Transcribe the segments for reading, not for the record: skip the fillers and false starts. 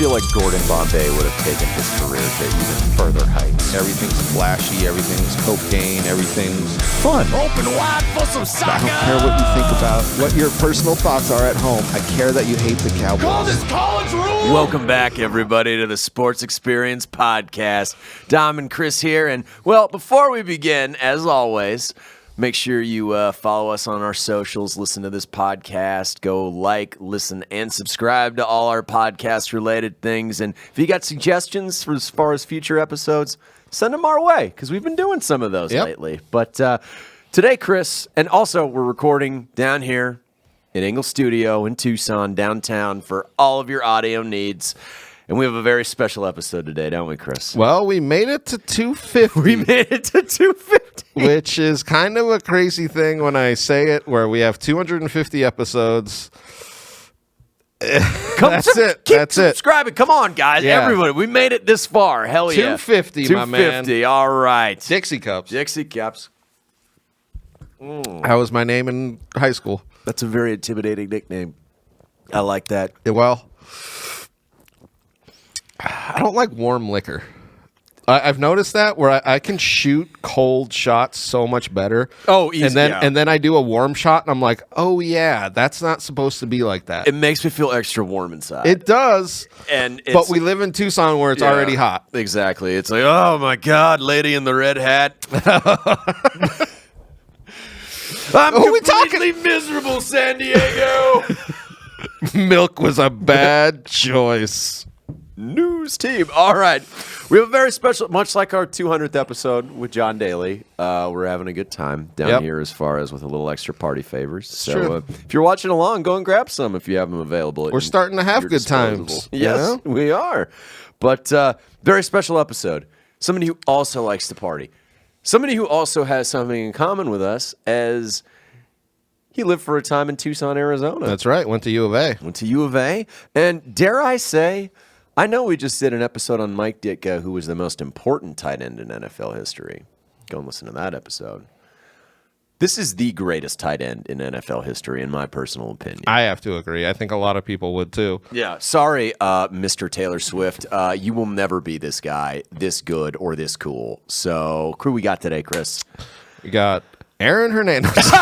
feel like Gordon Bombay would have taken his career to even further heights. Everything's flashy, everything's cocaine, everything's Fun. Open wide for some soccer. I don't care what you think about what your personal thoughts are at home. I care that you hate the Cowboys. Call this college rule. Welcome back, everybody, to the Sports Experience Podcast. Dom and Chris here. And, well, before we begin, as always, make sure you follow us on our socials, listen to this podcast, go like, listen, and subscribe to all our podcast-related things. And if you got suggestions for as far as future episodes, send them our way, because we've been doing some of those lately. But today, Chris, and also we're recording down here in Engle Studio in Tucson, downtown, for all of your audio needs. And we have a very special episode today, don't we, Chris? Well, we made it to 250. We made it to 250. Which is kind of a crazy thing when I say it, where we have 250 episodes. That's it. Keep subscribing. Come on, guys. Yeah. Everybody, we made it this far. Hell yeah. 250, my man. 250. All right. Dixie Cups. Dixie Cups. That was my name in high school. That's a very intimidating nickname. I like that. Well, I don't like warm liquor. I've noticed that where I can shoot cold shots so much better. Oh, easy. And then I do a warm shot, and I'm like, oh, yeah, that's not supposed to be like that. It makes me feel extra warm inside. It does. And but we live in Tucson where it's already hot. Exactly. It's like, oh, my God, lady in the red hat. I'm completely miserable, San Diego. Milk was a bad choice. News team. All right. We have a very special, much like our 200th episode with John Daly. We're having a good time down here as far as with a little extra party favors. So if you're watching along, go and grab some if you have them available. We're starting to have good times. Yes, we are. But very special episode. Somebody who also likes to party. Somebody who also has something in common with us, as he lived for a time in Tucson, Arizona. That's right. Went to U of A. Went to U of A. And dare I say, I know we just did an episode on Mike Ditka, who was the most important tight end in NFL history. Go and listen to that episode. This is the greatest tight end in NFL history, in my personal opinion. I have to agree. I think a lot of people would, too. Yeah. Sorry, Mr. Taylor Swift. You will never be this guy, this good, or this cool. So, who we got today, Chris? We got Aaron Hernandez.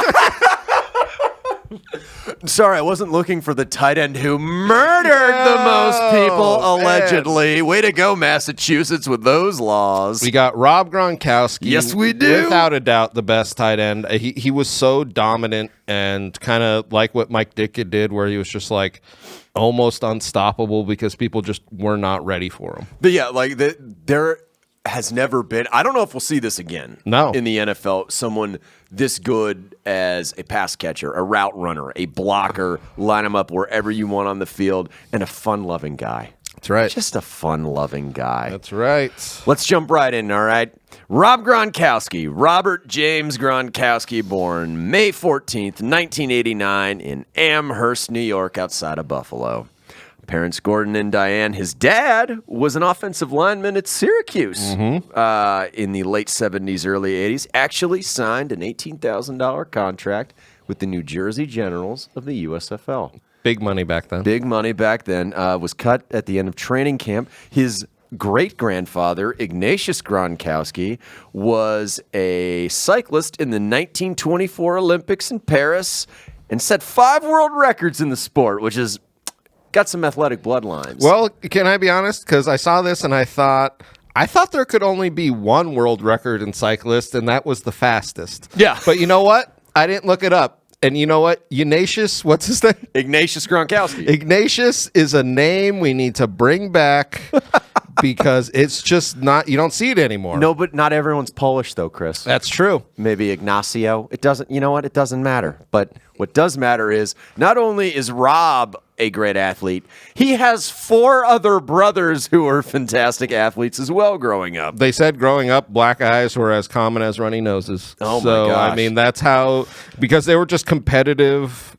Sorry, I wasn't looking for the tight end who murdered the most people, allegedly. Man. Way to go, Massachusetts, with those laws. We got Rob Gronkowski. Yes, we do. Without a doubt, the best tight end. He was so dominant and kind of like what Mike Ditka did, where he was just like almost unstoppable because people just were not ready for him. But yeah, like there has never been, I don't know if we'll see this again in the NFL, someone this good as a pass catcher, a route runner, a blocker, line him up wherever you want on the field, and a fun-loving guy. That's right. Just a fun-loving guy. That's right. Let's jump right in, all right? Rob Gronkowski, Robert James Gronkowski, born May 14th, 1989 in Amherst, New York, outside of Buffalo. Parents Gordon and Diane. His dad was an offensive lineman at Syracuse in the late 70s, early 80s. Actually signed an $18,000 contract with the New Jersey Generals of the USFL. Big money back then. Big money back then. Was cut at the end of training camp. His great-grandfather, Ignatius Gronkowski, was a cyclist in the 1924 Olympics in Paris and set 5 world records in the sport, which is got some athletic bloodlines. Well, can I be honest? Because I saw this and I thought there could only be one world record in cyclist, and that was the fastest. Yeah. But you know what? I didn't look it up. And you know what? Ignatius, what's his name? Ignatius Gronkowski. Ignatius is a name we need to bring back because it's just not, you don't see it anymore. No, but not everyone's Polish, though, Chris. That's true. Maybe Ignacio. It doesn't, you know what? It doesn't matter. But what does matter is not only is Rob a great athlete, he has 4 other brothers who are fantastic athletes as well growing up. They said growing up, black eyes were as common as runny noses. Oh, so, my gosh. I mean, that's how, because they were just competitive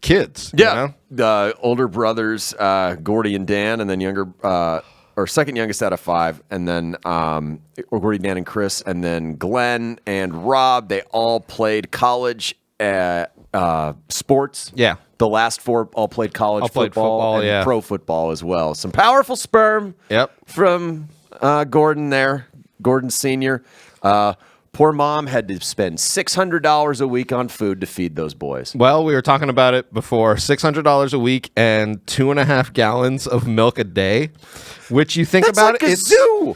kids. Yeah. You know? The older brothers, Gordy and Dan, and then younger, or second youngest out of 5, and then Gordy, Dan, and Chris, and then Glenn and Rob, they all played college sports. Yeah. The last 4 all played college football and yeah. pro football as well. Some powerful sperm from Gordon there, Gordon Sr. Poor mom had to spend $600 a week on food to feed those boys. Well, we were talking about it before. $600 a week and 2.5 gallons of milk a day, which you think That's about like it, a zoo.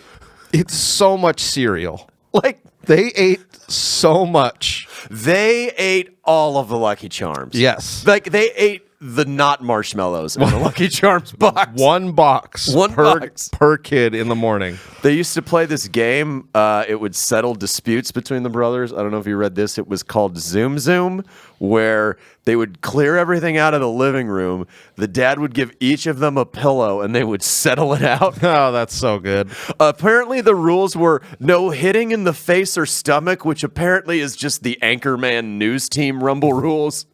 it's so much cereal. Like They ate so much. they ate all of the Lucky Charms. Yes. Like they ate the not marshmallows in the Lucky Charms box. One box. One box. Per kid in the morning. They used to play this game. It would settle disputes between the brothers. I don't know if you read this. It was called Zoom Zoom, where they would clear everything out of the living room. The dad would give each of them a pillow, and they would settle it out. Oh, that's so good. Apparently, the rules were no hitting in the face or stomach, which apparently is just the Anchorman news team rumble rules.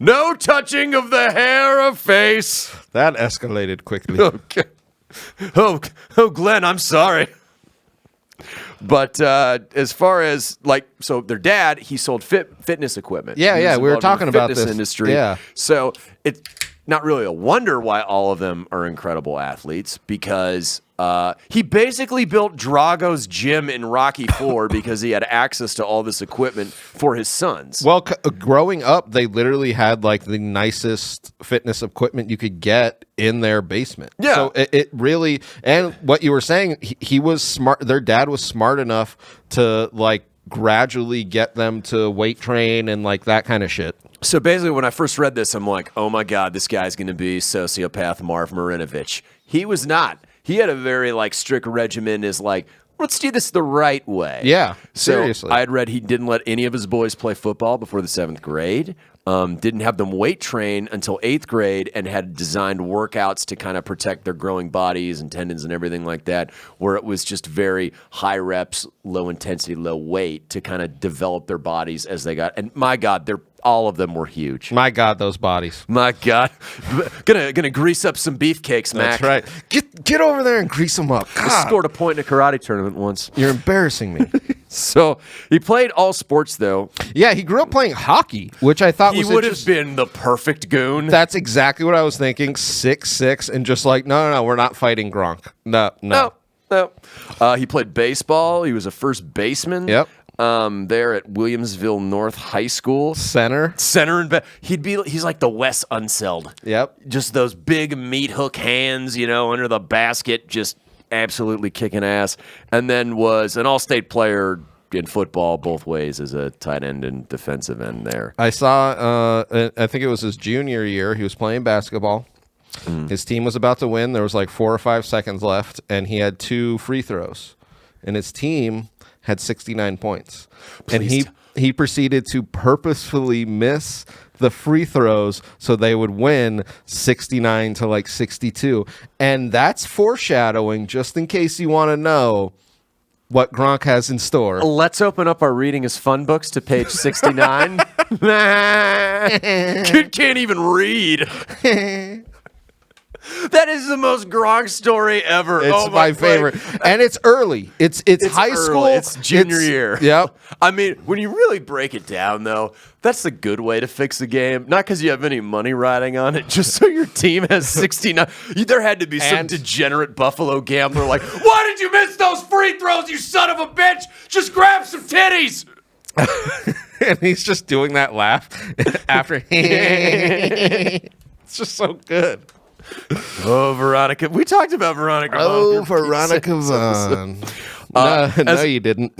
No touching of the hair or face. That escalated quickly. Okay. Oh, Glenn, I'm sorry. But as far as so their dad, he sold fitness equipment. Yeah, He was we were involved in talking the about fitness this. industry. Yeah. So it's not really a wonder why all of them are incredible athletes because he basically built Drago's gym in Rocky IV because he had access to all this equipment for his sons. Well, growing up, they literally had like the nicest fitness equipment you could get in their basement. Yeah. So it really, and what you were saying, he was smart. Their dad was smart enough to like gradually get them to weight train and like that kind of shit. So basically, when I first read this, I'm like, oh my God, this guy's going to be sociopath Marv Marinovich. He was not. He had a very strict regimen is like, let's do this the right way. Yeah, So seriously. I had read he didn't let any of his boys play football before the 7th grade. Didn't have them weight train until 8th grade and had designed workouts to kind of protect their growing bodies and tendons and everything like that, where it was just very high reps, low intensity, low weight to kind of develop their bodies as they got. And my God, all of them were huge. My God, those bodies. My God, gonna grease up some beefcakes, Mac. That's right. Get over there and grease them up. I God, scored a point in a karate tournament once. you're embarrassing me. So he played all sports though. Yeah, he grew up playing hockey, which I thought He was would have interesting. been the perfect goon. That's exactly what I was thinking. 6'6", and just like, no, we're not fighting Gronk. No. No. He played baseball. He was a first baseman. Yep. There at Williamsville North High School. Center. And he's like the Wes Unseld. Yep. Just those big meat hook hands, under the basket, just absolutely kicking ass. And then was an all-state player in football both ways as a tight end and defensive end there. I saw, I think it was his junior year, he was playing basketball. His team was about to win. There was like 4 or 5 seconds left, and he had 2 free throws. And his team had 69 points. And he proceeded to purposefully miss the free throws so they would win 69 to 62. And that's foreshadowing, just in case you want to know what Gronk has in store. Let's open up our Reading is Fun books to page 69. Kid can't even read. That is the most Gronk story ever. It's my favorite. And it's early. It's high early. school. It's junior year. Yep. I mean, when you really break it down, though, that's a good way to fix the game. Not because you have any money riding on it, just so your team has 69. There had to be some degenerate Buffalo gambler like, why did you miss those free throws, you son of a bitch? Just grab some titties. And he's just doing that laugh after. It's just so good. Oh, Veronica. We talked about Veronica Vaughn. Oh, Veronica Vaughn. No, you didn't.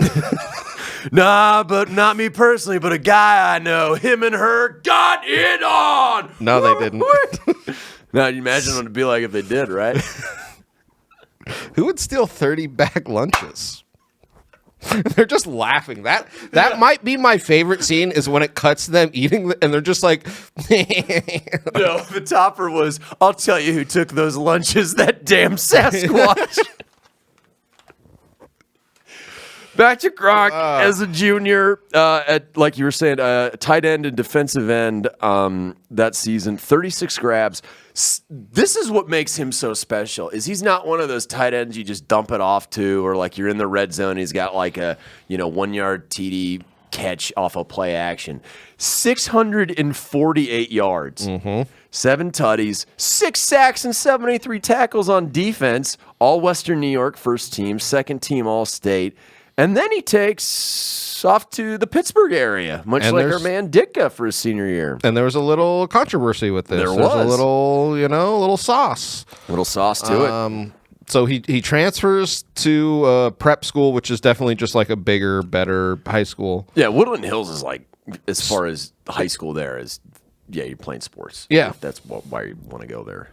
Nah, but not me personally, but a guy I know, him and her got it on. No, they didn't. Now, you imagine what it'd be like if they did, right? Who would steal 30 bag lunches? They're just laughing. That might be my favorite scene is when it cuts to them eating and they're just like No, the topper was, I'll tell you who took those lunches, that damn Sasquatch. Back to Gronk as a junior, at like you were saying, tight end and defensive end that season, 36 grabs. This is what makes him so special. Is he's not one of those tight ends you just dump it off to, or like you're in the red zone. He's got like a 1 yard TD catch off of play action. 648 yards. 7 tutties, 6 sacks, and 73 tackles on defense. All Western New York first team, second team All-State. And then he takes off to the Pittsburgh area, much And like our man Ditka for his senior year. And there was a little controversy with this. There There's was. a little sauce. Little sauce to it. So he transfers to prep school, which is definitely just like a bigger, better high school. Yeah, Woodland Hills is like, as far as high school there is, yeah, you're playing sports. Yeah. That's why you want to go there.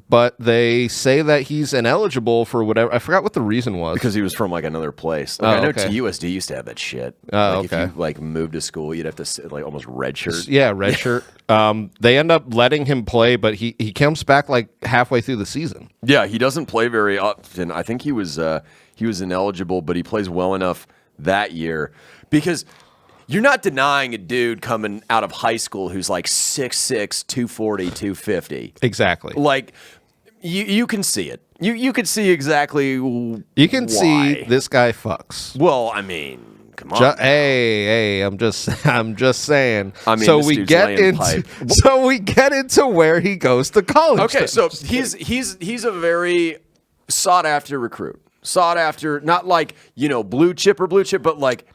But they say that he's ineligible for whatever. I forgot what the reason was. Because he was from like another place. Like, I know okay. TUSD used to have that shit. Oh, like okay. If you like moved to school, you'd have to sit, like almost redshirt. Yeah, red shirt. They end up letting him play, but he comes back like halfway through the season. Yeah, he doesn't play very often. I think he was ineligible, but he plays well enough that year because you're not denying a dude coming out of high school who's like 6'6", 240, 250. Exactly. Like you can see it. You can see exactly. You can see this guy fucks. Well, I mean, come on. Hey, I'm just saying. I mean, so this we dude's get laying into pipe. so we get into where he goes to college. Okay, then. so he's a very sought after recruit. Sought after, not like blue chip, but like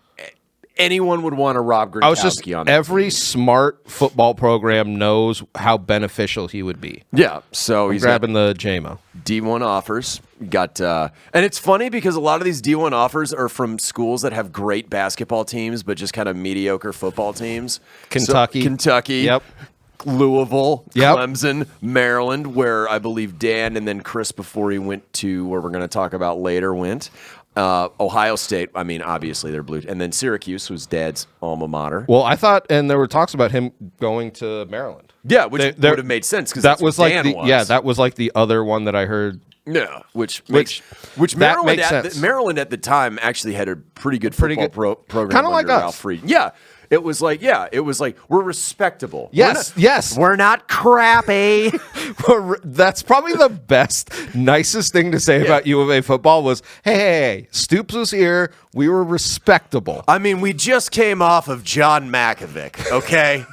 anyone would want a Rob Gronkowski I was just on that every team. smart football program knows how beneficial he would be. Yeah, so he's Grabbing the JMO. D1 offers. Got and it's funny because a lot of these D1 offers are from schools that have great basketball teams, but just kind of mediocre football teams. Kentucky. Yep. Louisville, Yep. Clemson, Maryland, where I believe Dan and then Chris before he went to where we're going to talk about later went. Ohio State, I mean, obviously they're blue. And then Syracuse was Dad's alma mater. Well, I thought, and there were talks about him going to Maryland. Yeah, which would have made sense because that was like Dan was. yeah, that was like the other one that I heard. Yeah, which that Maryland makes sense. Maryland at the time actually had a pretty good football program. Kinda like under us. Ralph Fried. Yeah. It was like we're respectable. Yes. We're not crappy. That's probably the best, nicest thing to say about U of A football was, hey, Stoops was here. We were respectable. I mean, we just came off of John Malkovich, okay?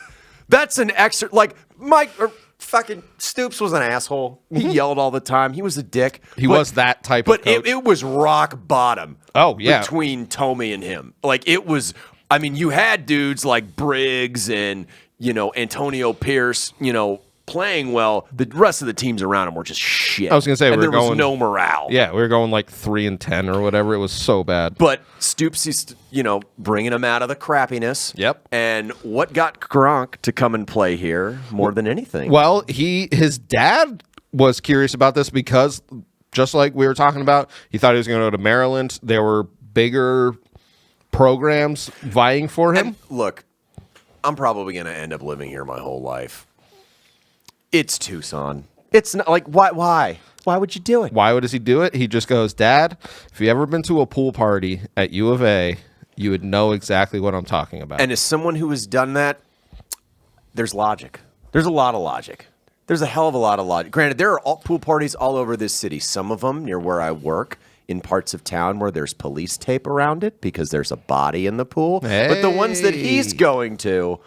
That's an extra, like, Mike, or fucking Stoops was an asshole. He yelled all the time. He was a dick. He was that type of coach. But it was rock bottom. Oh, yeah. Between Tomey and him. Like, it was, I mean, you had dudes like Briggs and, Antonio Pierce, playing well. The rest of the teams around him were just shit. I was going to say, and there was no morale. Yeah, we were going like 3-10 or whatever. It was so bad. But Stoops is, bringing him out of the crappiness. Yep. And what got Gronk to come and play here more than anything? Well, his dad was curious about this because, just like we were talking about, he thought he was going to go to Maryland. There were bigger programs vying for him. And look, I'm probably going to end up living here my whole life. It's Tucson. It's not like, why? Why would you do it? Why does he do it? He just goes, Dad, if you ever been to a pool party at U of A, you would know exactly what I'm talking about. And as someone who has done that, there's logic. There's a lot of logic. There's a hell of a lot of logic. Granted, there are pool parties all over this city. Some of them near where I work in parts of town where there's police tape around it because there's a body in the pool. Hey. But the ones that he's going to,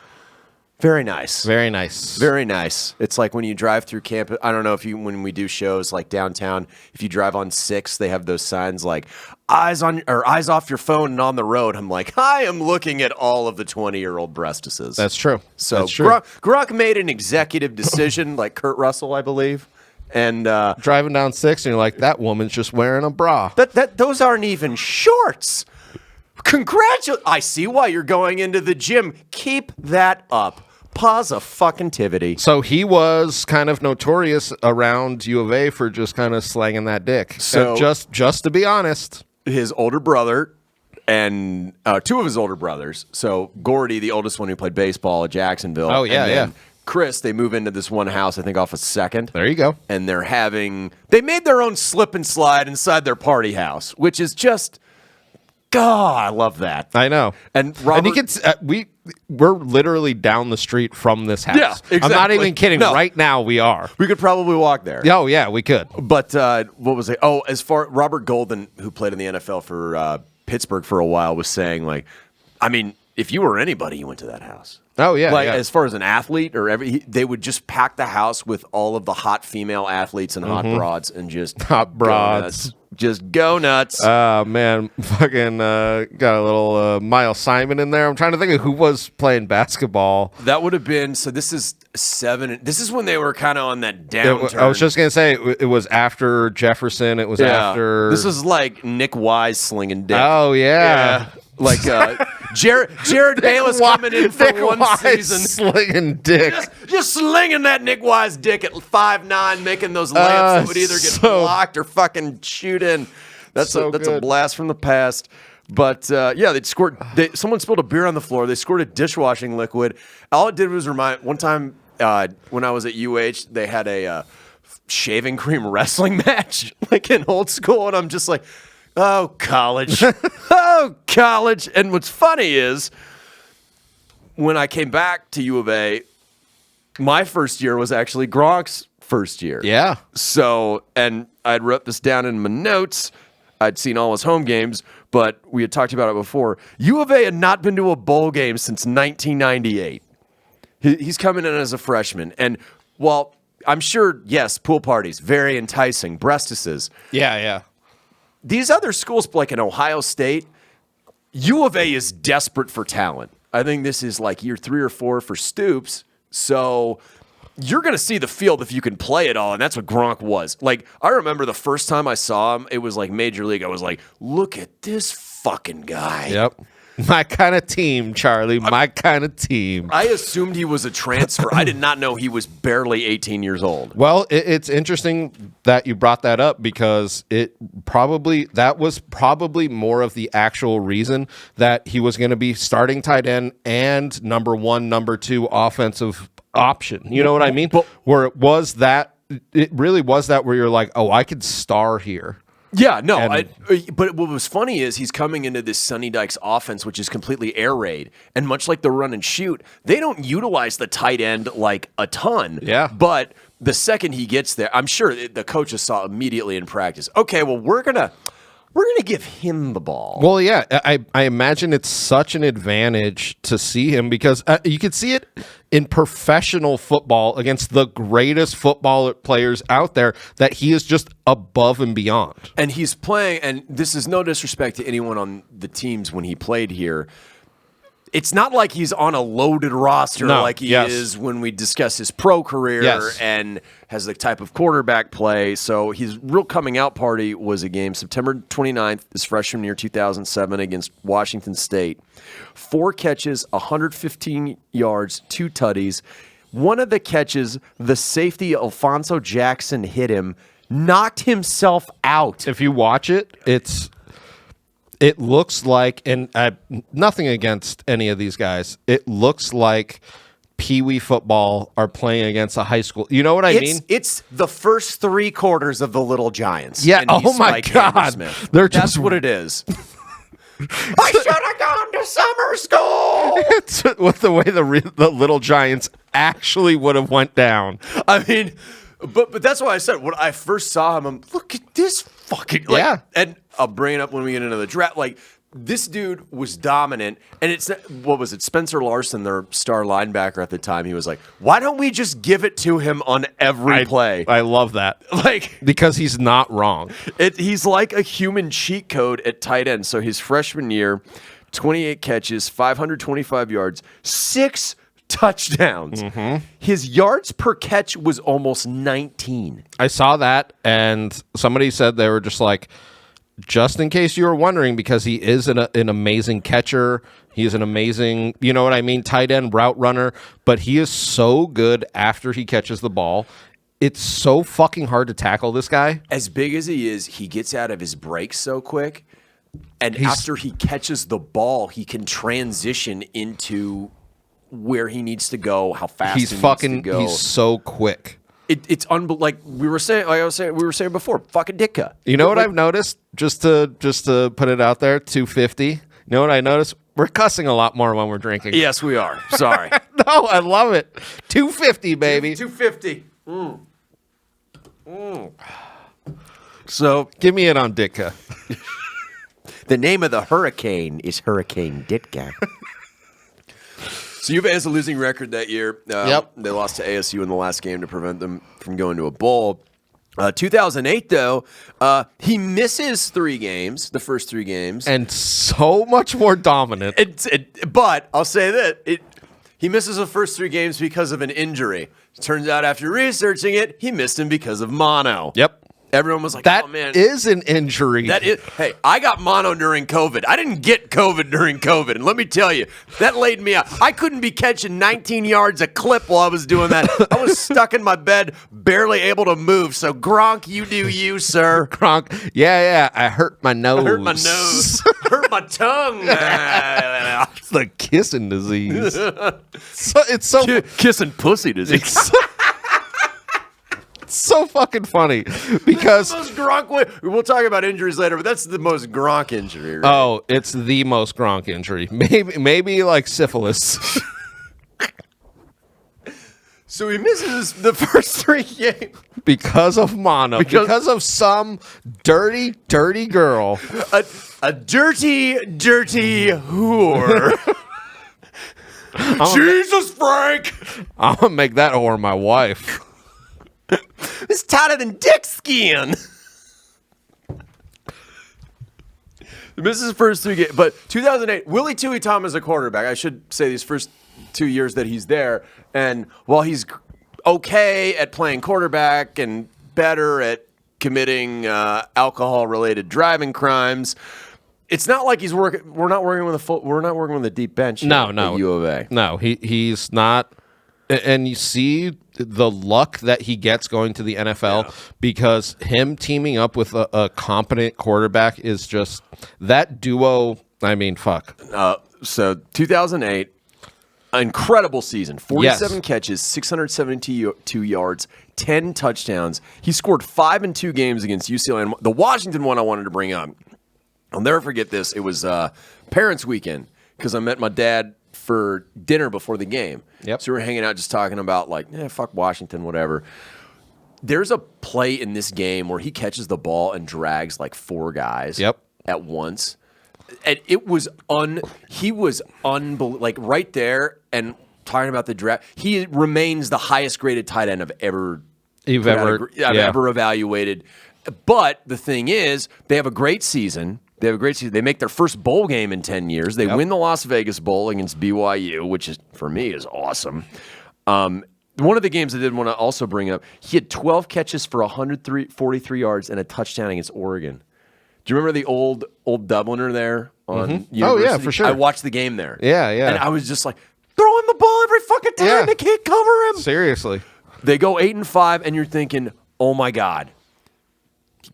very nice. Very nice. Very nice. It's like when you drive through campus. I don't know if when we do shows like downtown, if you drive on 6, they have those signs like eyes off your phone and on the road. I'm like, I am looking at all of the 20-year-old breastises. That's true. So That's true. Gronk made an executive decision, like Kurt Russell, I believe, and Driving down 6 and you're like, that woman's just wearing a bra. those aren't even shorts. I see why you're going into the gym. Keep that up. Pause a fucking tivity. So he was kind of notorious around U of A for just kind of slanging that dick. So- And just to be honest, His older brother and 2 of his older brothers. So Gordy, the oldest one who played baseball at Jacksonville. Oh, yeah, and then yeah. Chris, they move into this one house, I think off of 2nd. there you go. And they made their own slip and slide inside their party house, which is just, God, I love that. I know. And Robert, you can we're literally down the street from this house. Yeah, exactly. I'm not even kidding. No. Right now we are. we could probably walk there. Oh yeah, we could. But what was it? Oh, as far Robert Golden, who played in the NFL for Pittsburgh for a while, was saying like, I mean, if you were anybody, you went to that house. Oh, yeah. Like, yeah. as far as an athlete or they would just pack the house with all of the hot female athletes and hot broads and just Hot broads. go nuts. Just go nuts. Oh, man. Fucking got a little Miles Simon in there. I'm trying to think of who was playing basketball. That would have been, so this is 7. This is when they were kind of on that downturn. I was just going to say, it was after Jefferson. It was after. This is like Nick Wise slinging dick. Oh, yeah. Like Jared Bayless coming in for Nick one Wise season. slinging dick. Just slinging that Nick Wise dick at 5'9", making those layups that would either get blocked or fucking shoot in. That's a blast from the past. But they scored. Someone spilled a beer on the floor. They scored a dishwashing liquid. All it did was remind. One time when I was at UH, they had a shaving cream wrestling match, like in old school, and I'm just like, oh, college. Oh, college. And what's funny is when I came back to U of A, my first year was actually Gronk's first year. Yeah. So, and I'd wrote this down in my notes. I'd seen all his home games, but we had talked about it before. U of A had not been to a bowl game since 1998. He's coming in as a freshman. And while I'm sure, yes, pool parties, very enticing, breastises. Yeah, yeah. These other schools, like in Ohio State, U of A is desperate for talent. I think this is like year 3 or 4 for Stoops. So you're going to see the field if you can play it all, and that's what Gronk was. Like, I remember the first time I saw him, it was like Major League. I was like, look at this fucking guy. Yep. My kind of team, Charlie. My kind of team. I assumed he was a transfer. I did not know he was barely 18 years old. Well, it's interesting that you brought that up because that was probably more of the actual reason that he was going to be starting tight end and number 1, number 2 offensive option. You know what I mean? Where it really was that where you're like, oh, I could star here. Yeah, no, but what was funny is he's coming into this Sonny Dykes offense, which is completely air raid. And much like the run and shoot, they don't utilize the tight end like a ton. Yeah. But the second he gets there, I'm sure the coaches saw immediately in practice, okay, well, we're gonna give him the ball. Well, yeah, I imagine it's such an advantage to see him because you could see it in professional football against the greatest football players out there that he is just above and beyond. And he's playing, and this is no disrespect to anyone on the teams when he played here. It's not like he's on a loaded roster like he is when we discuss his pro career and has the type of quarterback play. So his real coming out party was a game September 29th, his freshman year, 2007, against Washington State. 4 catches, 115 yards, 2 tutties. One of the catches, the safety Alfonso Jackson hit him, knocked himself out. If you watch it, it looks like, and nothing against any of these guys, it looks like Pee Wee football are playing against a high school. You know what I mean? It's the first 3 quarters of the Little Giants. Yeah. Oh my God. That's what it is. I should have gone to summer school. It's with the way the Little Giants actually would have went down. I mean, but that's why I said when I first saw him, I'm look at this fucking and I'll bring it up when we get into the draft. Like, this dude was dominant, and it's what was it? Spencer Larson, their star linebacker at the time, he was like, "Why don't we just give it to him on every play?" I love that, like, because he's not wrong. He's like a human cheat code at tight end. So his freshman year, 28 catches, 525 yards, 6 touchdowns. Mm-hmm. His yards per catch was almost 19. I saw that, and somebody said they were just like, just in case you were wondering, because he is an amazing catcher. He's an amazing, you know what I mean, tight end route runner, but he is so good after he catches the ball. It's so fucking hard to tackle this guy. As big as he is, he gets out of his breaks so quick. And after he catches the ball, he can transition into where he needs to go, how fast he needs to go. He's so quick. It's like we were saying before, fucking Ditka. You know what I've noticed? Just to put it out there, 250. You know what I noticed? We're cussing a lot more when we're drinking. Yes, we are. Sorry. No, I love it. 250, baby. 250. So give me it on Ditka. The name of the hurricane is Hurricane Ditka. So UVA has a losing record that year. Yep. They lost to ASU in the last game to prevent them from going to a bowl. 2008, though, he misses 3 games, the first 3 games. And so much more dominant. But I'll say that he misses the first 3 games because of an injury. Turns out after researching it, he missed him because of mono. Yep. Everyone was like, That oh, man. is an injury. Hey, I got mono during COVID. I didn't get COVID during COVID. And let me tell you, that laid me out. I couldn't be catching 19 yards a clip while I was doing that. I was stuck in my bed, barely able to move. So, Gronk, you do you, sir. Gronk, yeah, I hurt my nose. I hurt my nose. hurt my tongue. It's the kissing disease. It's so Kissing pussy disease. so fucking funny because Most Gronk. We'll talk about injuries later, but that's the most Gronk injury. Right? oh, it's the most Gronk injury. Maybe like syphilis. So he misses the first 3 games because of mono. Because of some dirty girl. A dirty whore. Jesus, Frank! I'm gonna make that whore my wife. It's tighter than dick skin. Misses his first 3 games, but 2008, Willie Tui Tom is a quarterback. I should say these first 2 years that he's there, and while he's okay at playing quarterback and better at committing alcohol-related driving crimes, it's not like he's working. We're not working with a deep bench. No, at U of A. No, he's not. And you see the luck that he gets going to the NFL because him teaming up with a competent quarterback is just that duo. I mean, fuck. So 2008, incredible season. 47 catches, 672 yards, 10 touchdowns. He scored 5 in 2 games against UCLA. And the Washington one I wanted to bring up. I'll never forget this. It was Parents' Weekend because I met my dad for dinner before the game. Yep. So we were hanging out just talking about fuck Washington, whatever. There's a play in this game where he catches the ball and drags 4 guys at once. And it was he was unbelievable. Right there and talking about the draft, he remains the highest graded tight end I've ever evaluated. But the thing is, they have a great season. They make their first bowl game in 10 years. They win the Las Vegas Bowl against BYU, which is for me is awesome. One of the games I did want to also bring up, he had 12 catches for 143 yards and a touchdown against Oregon. Do you remember the old Dubliner there on University? Oh, yeah, for sure. I watched the game there. Yeah. And I was just like, throw him the ball every fucking time. Yeah. They can't cover him. Seriously. They go 8-5, and you're thinking, oh, my God.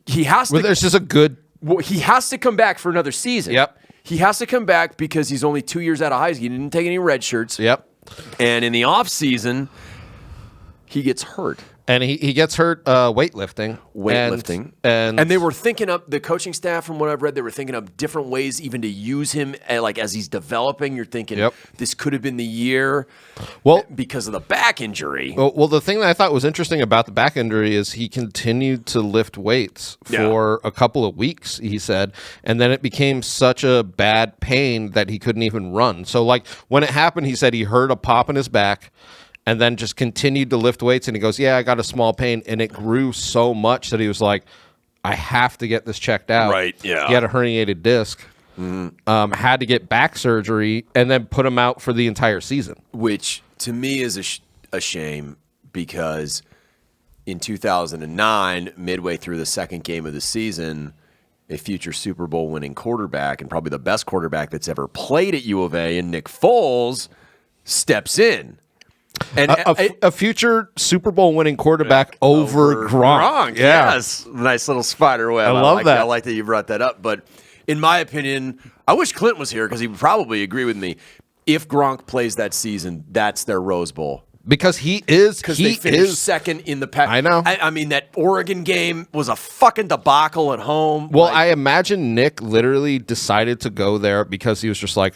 He has to. There's just a good. Well, he has to come back for another season. Yep. He has to come back because he's only 2 years out of high school. He didn't take any red shirts. Yep. And in the offseason, he gets hurt. And he gets hurt weightlifting. And they were thinking up, the coaching staff, from what I've read, they were thinking of different ways even to use him as he's developing. You're thinking this could have been the year because of the back injury. Well, the thing that I thought was interesting about the back injury is he continued to lift weights for a couple of weeks, he said, and then it became such a bad pain that he couldn't even run. So when it happened, he said he heard a pop in his back, and then just continued to lift weights. And he goes, I got a small pain. And it grew so much that he was like, I have to get this checked out. Right, yeah. He had a herniated disc. Had to get back surgery and then put him out for the entire season. Which, to me, is a shame because in 2009, midway through the second game of the season, a future Super Bowl winning quarterback and probably the best quarterback that's ever played at U of A, and Nick Foles, steps in. And a future Super Bowl winning quarterback over Gronk. Yes. Nice little spider web. I love that. I like that you brought that up. But in my opinion, I wish Clint was here because he would probably agree with me. If Gronk plays that season, that's their Rose Bowl. Because they finished second in the pack. I know. I mean, that Oregon game was a fucking debacle at home. Well, I imagine Nick literally decided to go there because he was just like,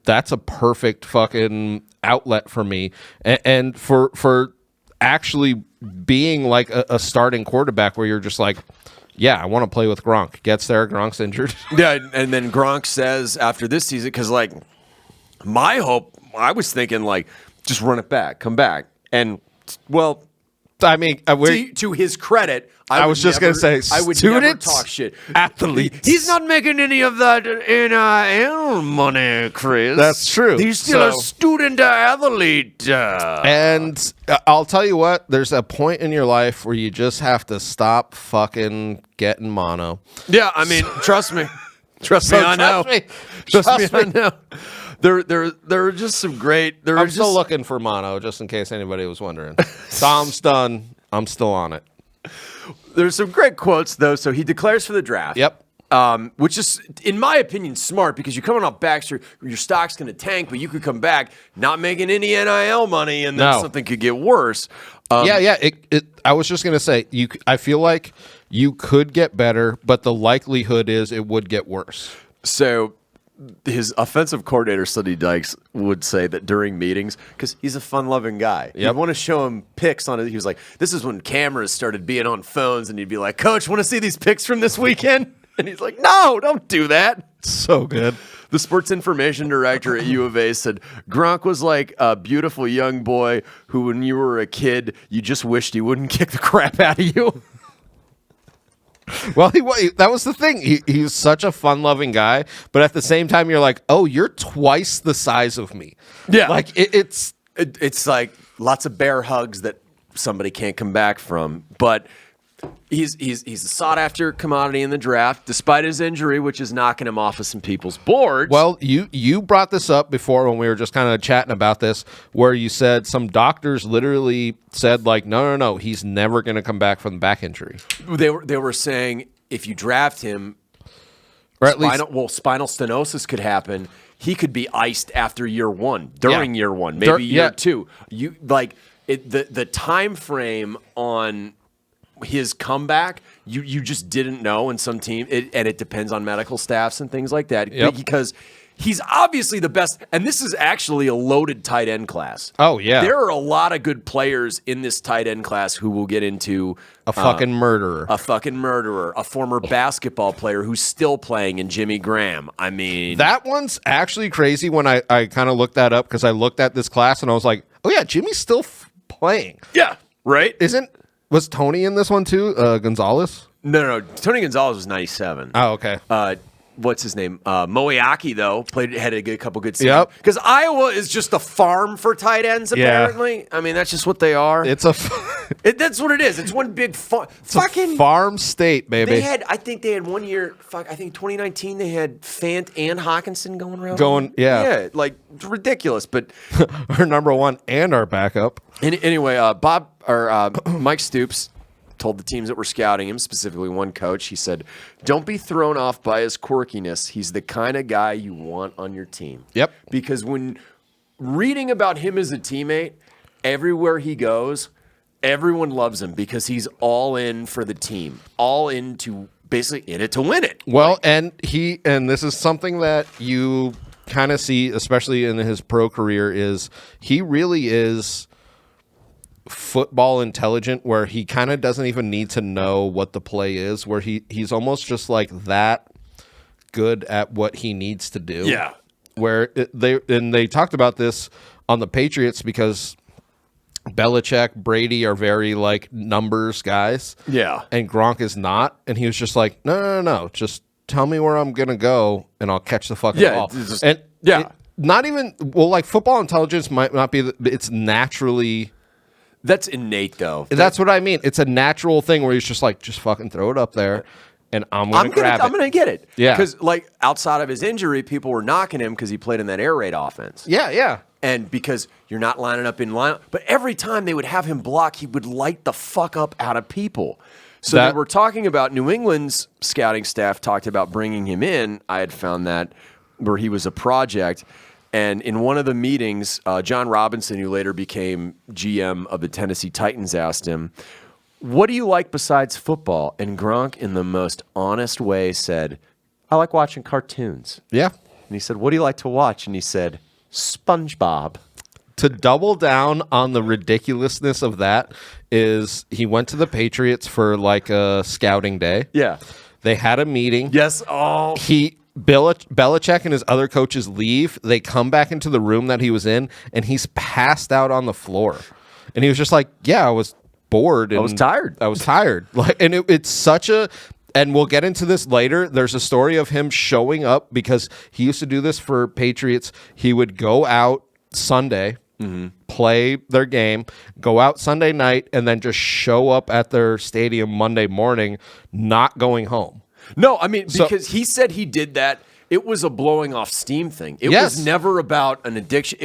that's a perfect fucking outlet for me. And for actually being like a starting quarterback where you're just like, I want to play with Gronk. Gets there, Gronk's injured. Yeah, and then Gronk says after this season, because my hope, I was thinking like, just run it back, come back, and well. I mean, To his credit, I was just going to say, I would students, never talk shit. athletes. He's not making any of that NIL money, Chris. That's true. He's still a student athlete. And I'll tell you what, there's a point in your life where you just have to stop fucking getting mono. Yeah, I mean, trust me. Trust me, I know. Trust me, I know. There are just some great. I'm still looking for mono, just in case anybody was wondering. Tom's done. I'm still on it. There's some great quotes though. So he declares for the draft. Yep. Which is, in my opinion, smart because you're coming off back, so your stock's going to tank, but you could come back not making any NIL money, and then something could get worse. Yeah. I was just going to say, I feel like you could get better, but the likelihood is it would get worse. So his offensive coordinator, Sonny Dykes, would say that during meetings, because he's a fun-loving guy, you want to show him pics on it. He was like, this is when cameras started being on phones, and he'd be like, Coach, want to see these pics from this weekend? And he's like, no, don't do that. So good. The sports information director at U of A said, Gronk was like a beautiful young boy who, when you were a kid, you just wished he wouldn't kick the crap out of you. Well, that was the thing. He's such a fun-loving guy, but at the same time, you're like, oh, you're twice the size of me. Yeah. Like, it's like lots of bear hugs that somebody can't come back from. But he's a sought-after commodity in the draft, despite his injury, which is knocking him off of some people's boards. Well, you brought this up before when we were just kind of chatting about this, where you said some doctors literally said, like, no, he's never going to come back from the back injury. They were saying if you draft him, or at least spinal stenosis could happen. He could be iced after year one, during year one, maybe year two. You like the time frame on his comeback, you just didn't know in some team, and it depends on medical staffs and things like that. Yep. Because he's obviously the best, and this is actually a loaded tight end class. Oh, yeah. There are a lot of good players in this tight end class who will get into a fucking murderer. A former basketball player who's still playing in Jimmy Graham. I mean, that one's actually crazy when I kind of looked that up, because I looked at this class and I was like, oh, yeah, Jimmy's still playing. Yeah, right? Was Tony in this one too? Gonzalez? No. Tony Gonzalez was 97. Oh, okay. What's his name? Moeaki, though, had a couple good seasons. Yep. Because Iowa is just a farm for tight ends, apparently. Yeah. I mean, that's just what they are. It's that's what it is. It's one big fucking farm state, baby. I think they had 1 year. I think 2019 they had Fant and Hawkinson going around. Yeah, like it's ridiculous. But our number one and our backup. Anyway, Mike Stoops told the teams that were scouting him, specifically one coach, he said, don't be thrown off by his quirkiness. He's the kind of guy you want on your team. Yep. Because when reading about him as a teammate, everywhere he goes, everyone loves him because he's all in for the team, all into basically in it to win it. Well, and this is something that you kind of see, especially in his pro career, is he really is football intelligent, where he kind of doesn't even need to know what the play is, where he's almost just like that good at what he needs to do. Yeah. Where they talked about this on the Patriots, because Belichick, Brady are very like numbers guys. Yeah. And Gronk is not. And he was just like, no. Just tell me where I'm going to go and I'll catch the fucking ball. Not even, like football intelligence might not be, it's naturally. That's innate, though. That's what I mean. It's a natural thing where he's just like, just fucking throw it up there, and I'm going to grab it. I'm going to get it. Yeah. Because, like, outside of his injury, people were knocking him because he played in that air raid offense. Yeah. And because you're not lining up in line. But every time they would have him block, he would light the fuck up out of people. So they were talking about New England's scouting staff talked about bringing him in. I had found that where he was a project. And in one of the meetings, John Robinson, who later became GM of the Tennessee Titans, asked him, what do you like besides football? And Gronk, in the most honest way, said, I like watching cartoons. Yeah. And he said, what do you like to watch? And he said, SpongeBob. To double down on the ridiculousness of that is he went to the Patriots for like a scouting day. Yeah. They had a meeting. Yes. Oh. Belichick and his other coaches leave. They come back into the room that he was in, and he's passed out on the floor. And he was just like, "Yeah, I was bored. And I was tired. I was tired." Like, and it's such a. And we'll get into this later. There's a story of him showing up because he used to do this for Patriots. He would go out Sunday, play their game, go out Sunday night, and then just show up at their stadium Monday morning, not going home. No, I mean, because he said he did that. It was a blowing off steam thing. It was never about an addiction.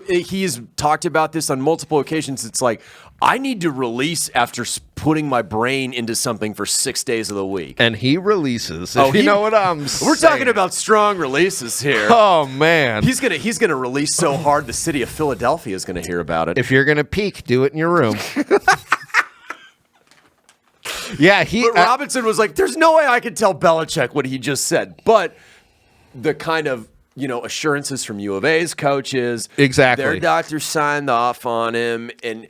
He's talked about this on multiple occasions. It's like, I need to release after putting my brain into something for 6 days of the week. And he releases. You know what I'm saying. We're talking about strong releases here. Oh, man. He's gonna release so hard the city of Philadelphia is gonna hear about it. If you're gonna peak, do it in your room. Yeah, But Robinson was like, "There's no way I could tell Belichick what he just said." But the kind of assurances from U of A's coaches, exactly, their doctors signed off on him, and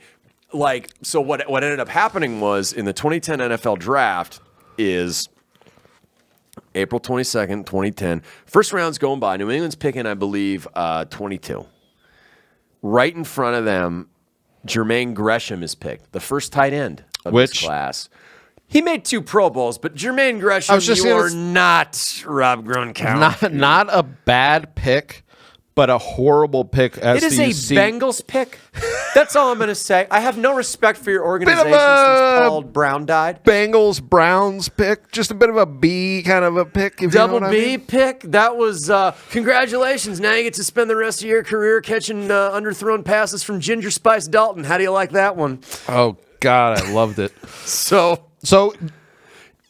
so what ended up happening was in the 2010 NFL draft is April 22nd, 2010. First round's going by. New England's picking, I believe, 22. Right in front of them, Jermaine Gresham is picked, the first tight end of this class. He made 2 Pro Bowls, but Jermaine Gresham, you're not Rob Gronkowski. Not a bad pick, but a horrible pick. It is a Bengals pick. That's all I'm going to say. I have no respect for your organization since Paul Brown died. Bengals Browns pick, just a bit of a B kind of a pick. If Double you know what B I mean. pick. That was congratulations. Now you get to spend the rest of your career catching underthrown passes from Ginger Spice Dalton. How do you like that one? Oh God, I loved it. So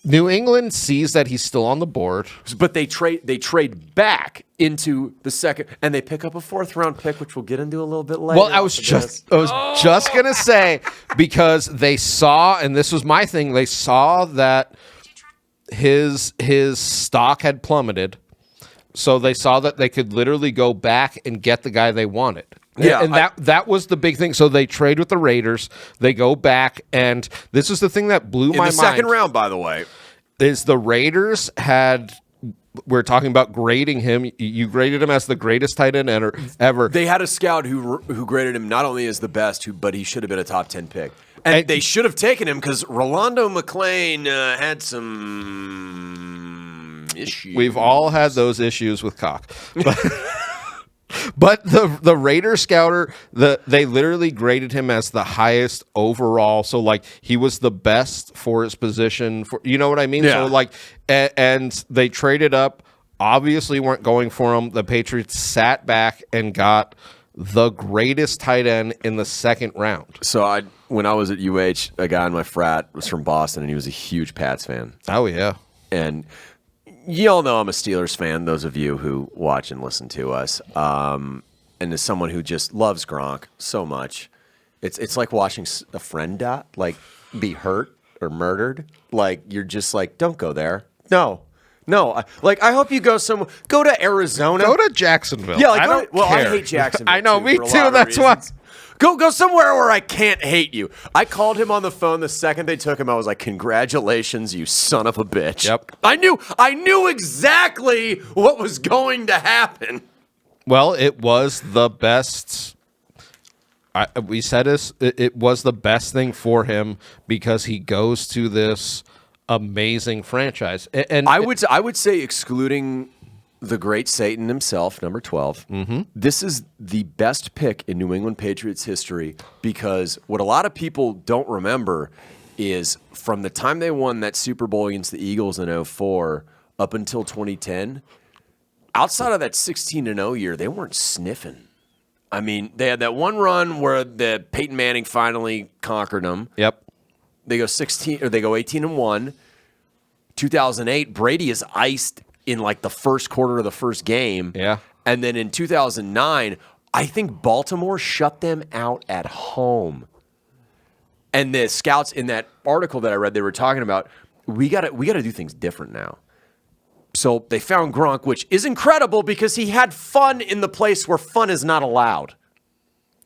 New England sees that he's still on the board, but they trade back into the second, and they pick up a 4th round pick, which we'll get into a little bit later. Well, I was just gonna say, because they saw, and this was my thing, they saw that his stock had plummeted, so they saw that they could literally go back and get the guy they wanted. Yeah, and that was the big thing. So they trade with the Raiders. They go back, and this is the thing that blew my mind. In the second round, by the way, is the Raiders had. We're talking about grading him. You graded him as the greatest tight end ever. They had a scout who graded him not only as the best, but he should have been a top 10 pick. And they should have taken him because Rolando McClain had some issues. We've all had those issues with cock. But the Raider scouter, they literally graded him as the highest overall. So he was the best for his position. You know what I mean? Yeah. So and they traded up. Obviously, weren't going for him. The Patriots sat back and got the greatest tight end in the second round. So when I was at UH, a guy in my frat was from Boston, and he was a huge Pats fan. Oh yeah, and you all know I'm a Steelers fan, those of you who watch and listen to us. And as someone who just loves Gronk so much, it's like watching a friend be hurt or murdered. You're just don't go there. No. I hope you go somewhere. Go to Arizona. Go to Jacksonville. Yeah, I don't care. I hate Jacksonville. I know, me too. That's why. Go somewhere where I can't hate you. I called him on the phone the second they took him. I was like, "Congratulations, you son of a bitch." Yep. I knew exactly what was going to happen. Well, it was the best. We said this. It was the best thing for him because he goes to this amazing franchise. And I would say, excluding the great Satan himself, number 12, this is the best pick in New England Patriots history because what a lot of people don't remember is from the time they won that Super Bowl against the Eagles in 2004 up until 2010, outside of that 16-0 year, they weren't sniffing. I mean, they had that one run where the Peyton Manning finally conquered them. Yep. They go 18-1. 2008, Brady is iced in the first quarter of the first game. Yeah. And then in 2009, I think Baltimore shut them out at home. And the scouts in that article that I read, they were talking about, we got to do things different now. So they found Gronk, which is incredible because he had fun in the place where fun is not allowed.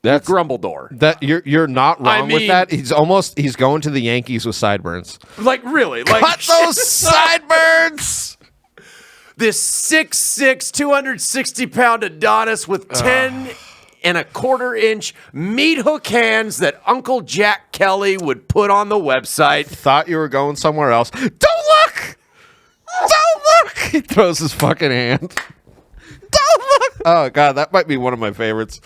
That's Grumbledore. That you're not wrong with that. He's going to the Yankees with sideburns. Really? Cut those sideburns. this 6'6", 260-pound Adonis with 10.25-inch meat hook hands that Uncle Jack Kelly would put on the website. Thought you were going somewhere else. Don't look! Don't look! He throws his fucking hand. Don't look! Oh, God, that might be one of my favorites.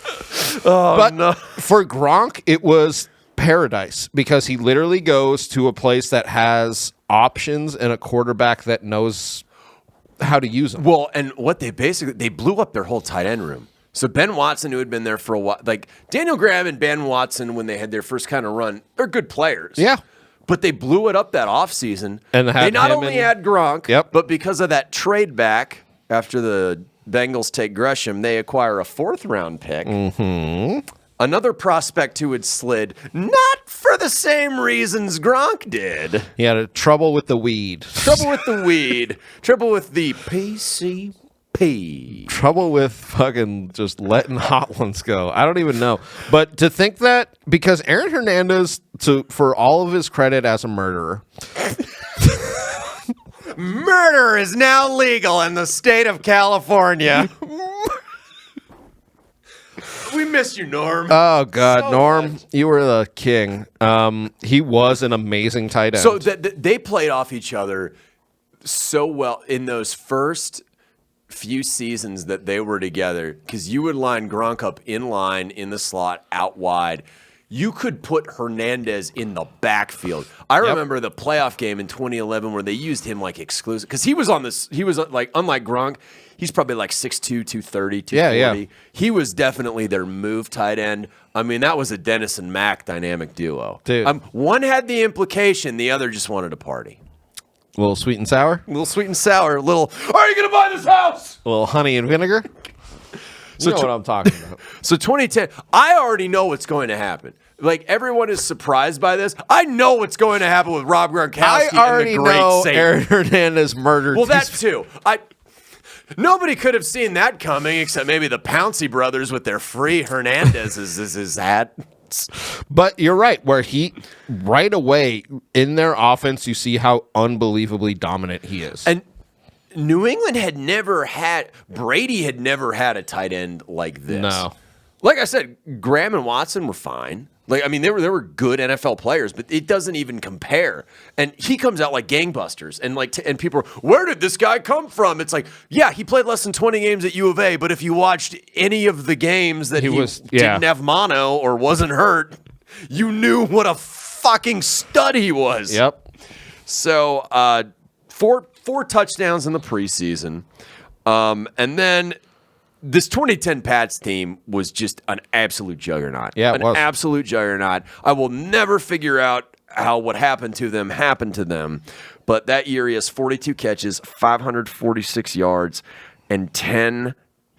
But no. for Gronk, it was paradise because he literally goes to a place that has options and a quarterback that knows how to use them. Well, and what they blew up their whole tight end room. So Ben Watson, who had been there for a while, like Daniel Graham and Ben Watson, when they had their first kind of run, they're good players. Yeah. But they blew it up that offseason. And they not only had Gronk, Yep. but because of that trade back after the Bengals take Gresham, they acquire a 4th-round pick. Mm-hmm. Another prospect who had slid, not for the same reasons Gronk did. He had trouble with the weed. Trouble with the weed. Trouble with the PCP. Trouble with fucking just letting hot ones go. I don't even know. But to think that, because Aaron Hernandez, for all of his credit as a murderer, Murder is now legal in the state of California. We miss you, Norm. oh God, So Norm, much. you were the king. He was an amazing tight end. So they played off each other so well in those first few seasons that they were together, because you would line Gronk up in line, in the slot, out wide. You could put Hernandez in the backfield. I remember the playoff game in 2011 where they used him like exclusive, because he was like, unlike Gronk, he's probably like 6'2", 230, 240. Yeah. He was definitely their move tight end. I mean, that was a Dennis and Mack dynamic duo. Dude. One had the implication, the other just wanted to party. a little sweet and sour, A little sweet and sour, a little, are you going to buy this house? a little honey and vinegar. You know what I'm talking about. So 2010, I already know what's going to happen. Like, everyone is surprised by this. I know what's going to happen with Rob Gronkowski I already and the great know Satan. Aaron Hernandez murdered. Well, that too. Nobody could have seen that coming except maybe the Pouncey brothers with their free Hernandez's hat. But you're right, where he, right away, in their offense, you see how unbelievably dominant he is. And New England Brady had never had a tight end like this. No. Like I said, Graham and Watson were fine. Like, I mean, they were good NFL players, but it doesn't even compare. And he comes out like gangbusters, and and people are, where did this guy come from? It's like, yeah, he played less than 20 games at U of A, but if you watched any of the games that he didn't have mono or wasn't hurt, you knew what a fucking stud he was. Yep. So, four touchdowns in the preseason, and then this 2010 Pats team was just an absolute juggernaut. Yeah, it was. An absolute juggernaut. I will never figure out how what happened to them happened to them. But that year he has 42 catches, 546 yards, and 10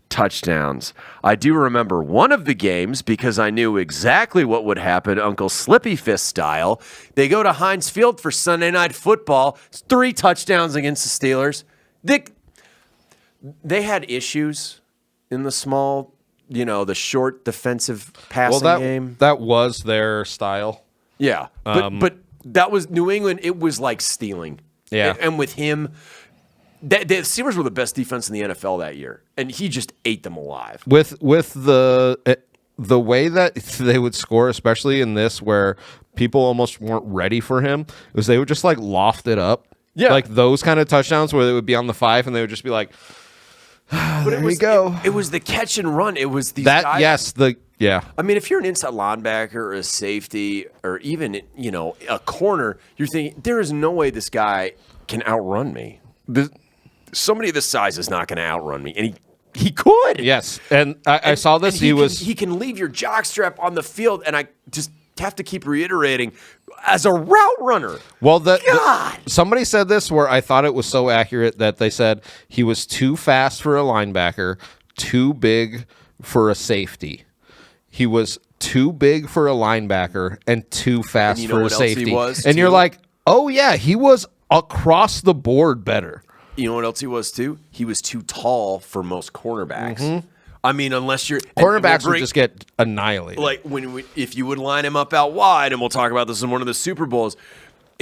touchdowns. I do remember one of the games because I knew exactly what would happen, Uncle Slippy Fist style. They go to Heinz Field for Sunday Night Football. 3 touchdowns against the Steelers. They had issues in the small, the short defensive passing game. That was their style. Yeah, but that was New England. It was like stealing. Yeah. And with him, the Steelers were the best defense in the NFL that year, and he just ate them alive. With the way that they would score, especially in this, where people almost weren't ready for him, was they would just like loft it up. Yeah. Like those kind of touchdowns where they would be on the 5 and they would just be like, But there we go. It was the catch and run. It was these That, guys. yes, I mean, if you're an inside linebacker or a safety or even, a corner, you're thinking, there is no way this guy can outrun me. Somebody this size is not going to outrun me. And he could. Yes. And I saw this. He can leave your jockstrap on the field, and I just have to keep reiterating, as a route runner. Well, God. Somebody said this where I thought it was so accurate that they said he was too fast for a linebacker, too big for a safety. He was too big for a linebacker and too fast for a safety. And you're like, oh yeah, he was across the board better. You know what else he was too? He was too tall for most cornerbacks. Mm-hmm. I mean, unless you're cornerbacks would just get annihilated. Like if you would line him up out wide, and we'll talk about this in one of the Super Bowls.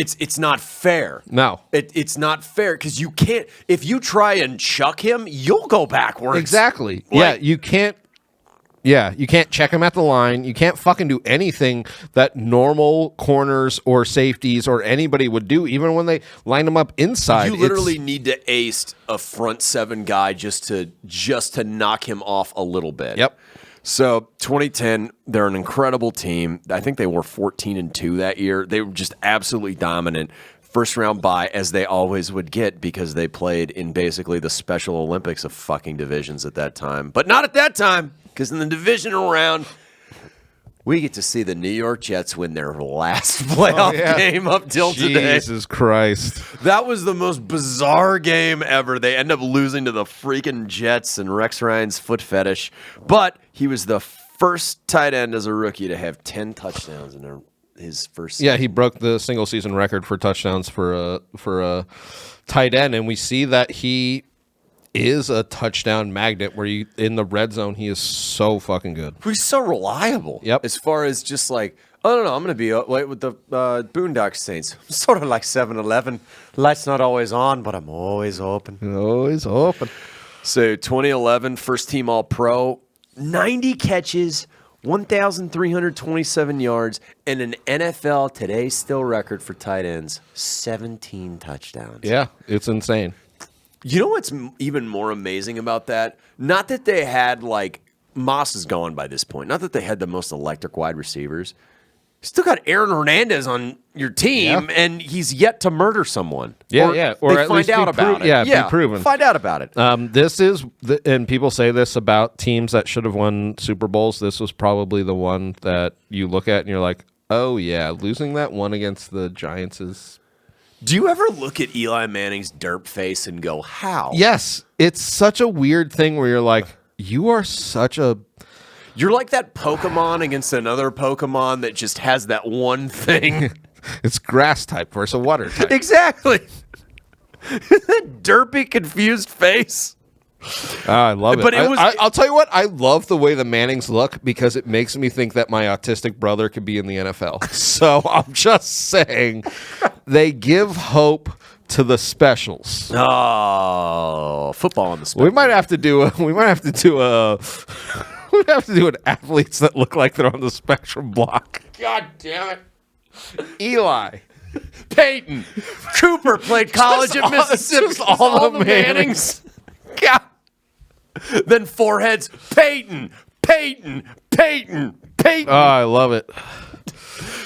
it's not fair. No. It's not fair because you can't. If you try and chuck him, you'll go backwards. Exactly. Like, you can't. Yeah, you can't check him at the line. You can't fucking do anything that normal corners or safeties or anybody would do, even when they line them up inside. You literally need to ace a front seven guy just to knock him off a little bit. Yep. So 2010, they're an incredible team. I think they were 14-2 that year. They were just absolutely dominant. First round bye, as they always would get, because they played in basically the Special Olympics of fucking divisions at that time. But not at that time, because in the divisional round, we get to see the New York Jets win their last playoff game up till today. Jesus Christ. That was the most bizarre game ever. They end up losing to the freaking Jets and Rex Ryan's foot fetish. But he was the first tight end as a rookie to have 10 touchdowns in his first season. Yeah, he broke the single season record for touchdowns for a tight end, and we see that he is a touchdown magnet where you in the red zone he is so fucking good. He's so reliable. Yep. As far as just like, oh, no, I'm going to be like with the Boondock Saints. I'm sort of like 7-Eleven. Light's not always on, but I'm always open. Always open. So 2011, first team All-Pro, 90 catches, 1,327 yards, and an NFL Today Still record for tight ends, 17 touchdowns. Yeah, it's insane. You know what's even more amazing about that? Not that they had, like, Moss is gone by this point. Not that they had the most electric wide receivers. You still got Aaron Hernandez on your team, and he's yet to murder someone. Yeah, or yeah. Or they at find least out about it. Yeah, be proven. Find out about it. This is, and people say this about teams that should have won Super Bowls. This was probably the one that you look at and you're like, oh, yeah, losing that one against the Giants is... Do you ever look at Eli Manning's derp face and go, how? Yes. It's such a weird thing where you're like, you are such a... You're like that Pokemon against another Pokemon that just has that one thing. It's grass type versus a water type. Exactly. That derpy, confused face. I love it. But it was- I'll tell you what, I love the way the Mannings look because it makes me think that my autistic brother could be in the NFL. So I'm just saying, they give hope to the specials. Oh, football on the spectrum. We might have to do an athletes that look like they're on the spectrum block. God damn it. Eli. Peyton. Cooper played college at Mississippi. just all the Mannings. God. Then foreheads. Peyton. Oh, I love it.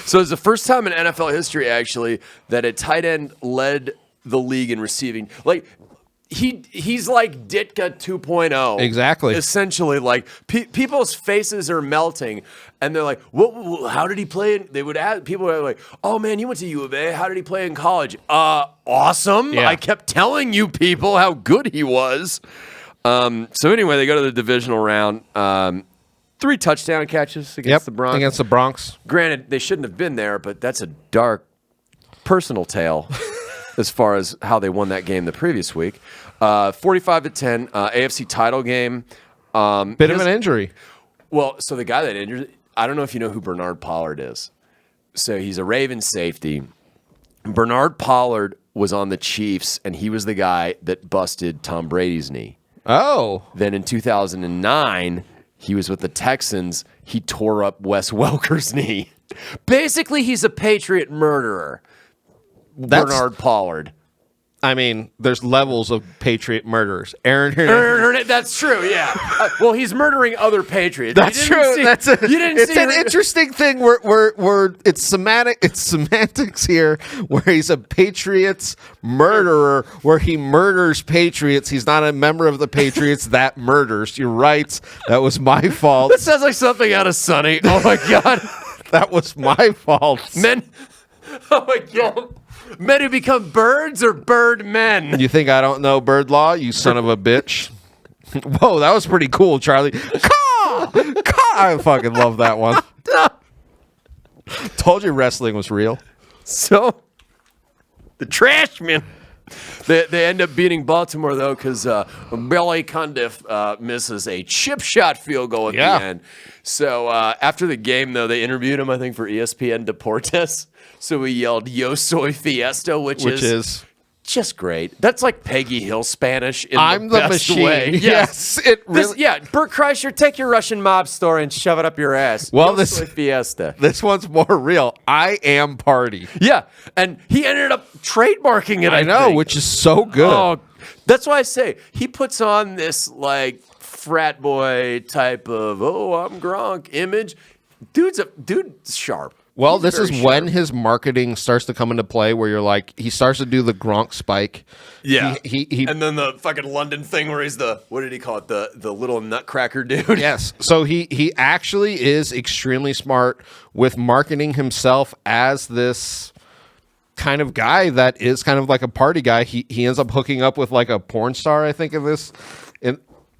So it's the first time in NFL history, actually, that a tight end led the league in receiving. Like, he's like Ditka 2.0. Exactly. Essentially, like, people's faces are melting, and they're like, "What? How did he play?" They would ask, people are like, "Oh, man, he went to U of A. How did he play in college?" Awesome. Yeah. I kept telling you people how good he was. So anyway, they go to the divisional round. 3 touchdown catches against the Bronx. Against the Bronx. Granted, they shouldn't have been there, but that's a dark personal tale as far as how they won that game the previous week. 45-10, AFC title game. Bit of an injury. Well, so the guy that injured, I don't know if you know who Bernard Pollard is. So he's a Ravens safety. Bernard Pollard was on the Chiefs, and he was the guy that busted Tom Brady's knee. Oh. Then in 2009, he was with the Texans. He tore up Wes Welker's knee. Basically, he's a Patriot murderer. Bernard Pollard. I mean, there's levels of Patriot murderers. Aaron Hernandez. That's true, yeah. Well, he's murdering other Patriots. That's true. It's an her- interesting thing where it's semantics here, where he's a Patriots murderer, where he murders Patriots. He's not a member of the Patriots that murders. You're right. That was my fault. That sounds like something out of Sunny. Oh, my God. That was my fault. Men. Oh, my God. Men who become birds or bird men? You think I don't know bird law, you son of a bitch? Whoa, that was pretty cool, Charlie. Caw! I fucking love that one. Told you wrestling was real. So, the trash man. They end up beating Baltimore, though, because Billy Cundiff misses a chip shot field goal at the end. So after the game, though, they interviewed him, I think, for ESPN Deportes. So he yelled, "Yo soy Fiesta," which is just great. That's like Peggy Hill Spanish in I'm the the best machine. way. Yes, it really. Bert Kreischer, take your Russian mob story and shove it up your ass. Well, Yo soy Fiesta. This one's more real. I am party. Yeah, and he ended up trademarking it. I know, think. which is so good. Oh, that's why I say he puts on this like frat boy type of I'm Gronk image. Dude's sharp. Well, He's this is very when sharp. his marketing starts to come into play, where you're like, he starts to do the Gronk spike. Yeah, he and then the fucking London thing where he's what did he call it? The little nutcracker dude. Yes. So he actually is extremely smart with marketing himself as this kind of guy that is kind of like a party guy. He ends up hooking up with like a porn star, I think,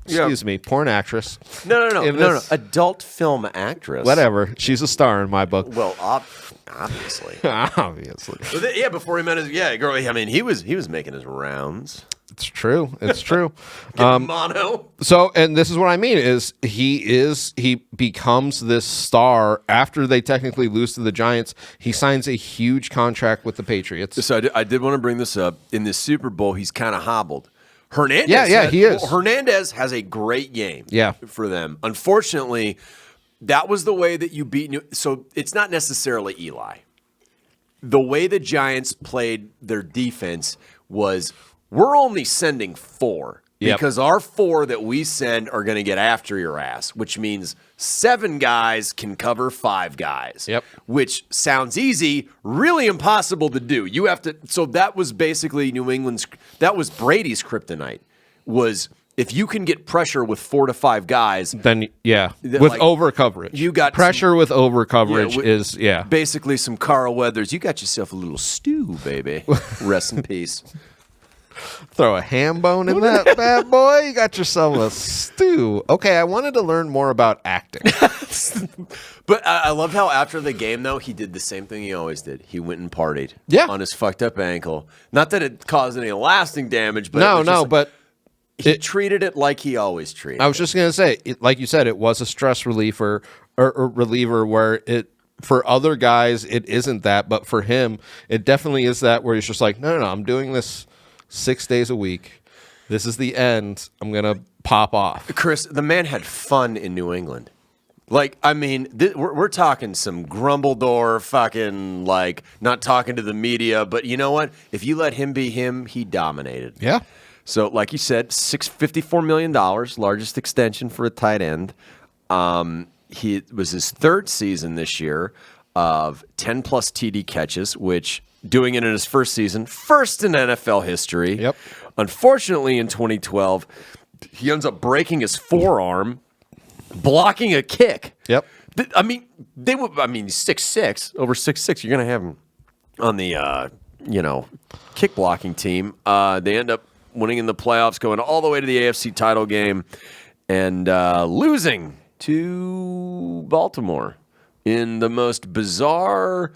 excuse me, porn actress. No. Adult film actress. Whatever. She's a star in my book. Well, obviously. Obviously. But before he met his girl. I mean, he was making his rounds. It's true. It's true. Mono. So, and this is what I mean is he becomes this star after they technically lose to the Giants. He signs a huge contract with the Patriots. So I did want to bring this up. In this Super Bowl, he's kind of hobbled. Hernandez, he is. Hernandez has a great game. For them. Unfortunately, that was the way that you beat. So it's not necessarily Eli. The way the Giants played their defense was, we're only sending 4 because our 4 that we send are going to get after your ass, which means 7 guys can cover 5 guys. Which sounds easy, really impossible to do. You have to. So that was basically New England's. That was Brady's kryptonite. Was if you can get pressure with 4 to 5 guys, then with over coverage, you got pressure with over coverage is basically some Carl Weathers. You got yourself a little stew, baby. Rest in peace. Throw a ham bone in that bad boy. You got yourself a stew. Okay, I wanted to learn more about acting. But I loved how after the game, though, he did the same thing he always did. He went and partied on his fucked up ankle. Not that it caused any lasting damage, but but he treated it like he always treated it. I was just going to say, like you said, it was a stress reliever or reliever where it, for other guys, it isn't that. But for him, it definitely is that where he's just like, no, I'm doing this 6 days a week. This is the end. I'm going to pop off. Chris, the man had fun in New England. Like, I mean, we're talking some Grumbledore fucking, like, not talking to the media. But you know what? If you let him be him, he dominated. Yeah. So, like you said, $54 million, largest extension for a tight end. It was his 3rd season this year of 10-plus TD catches, which, doing it in his first season, first in NFL history. Yep. Unfortunately, in 2012, he ends up breaking his forearm, blocking a kick. Yep. I mean, he's 6'6", over 6'6". You're going to have him on the, kick blocking team. They end up winning in the playoffs, going all the way to the AFC title game, and losing to Baltimore in the most bizarre.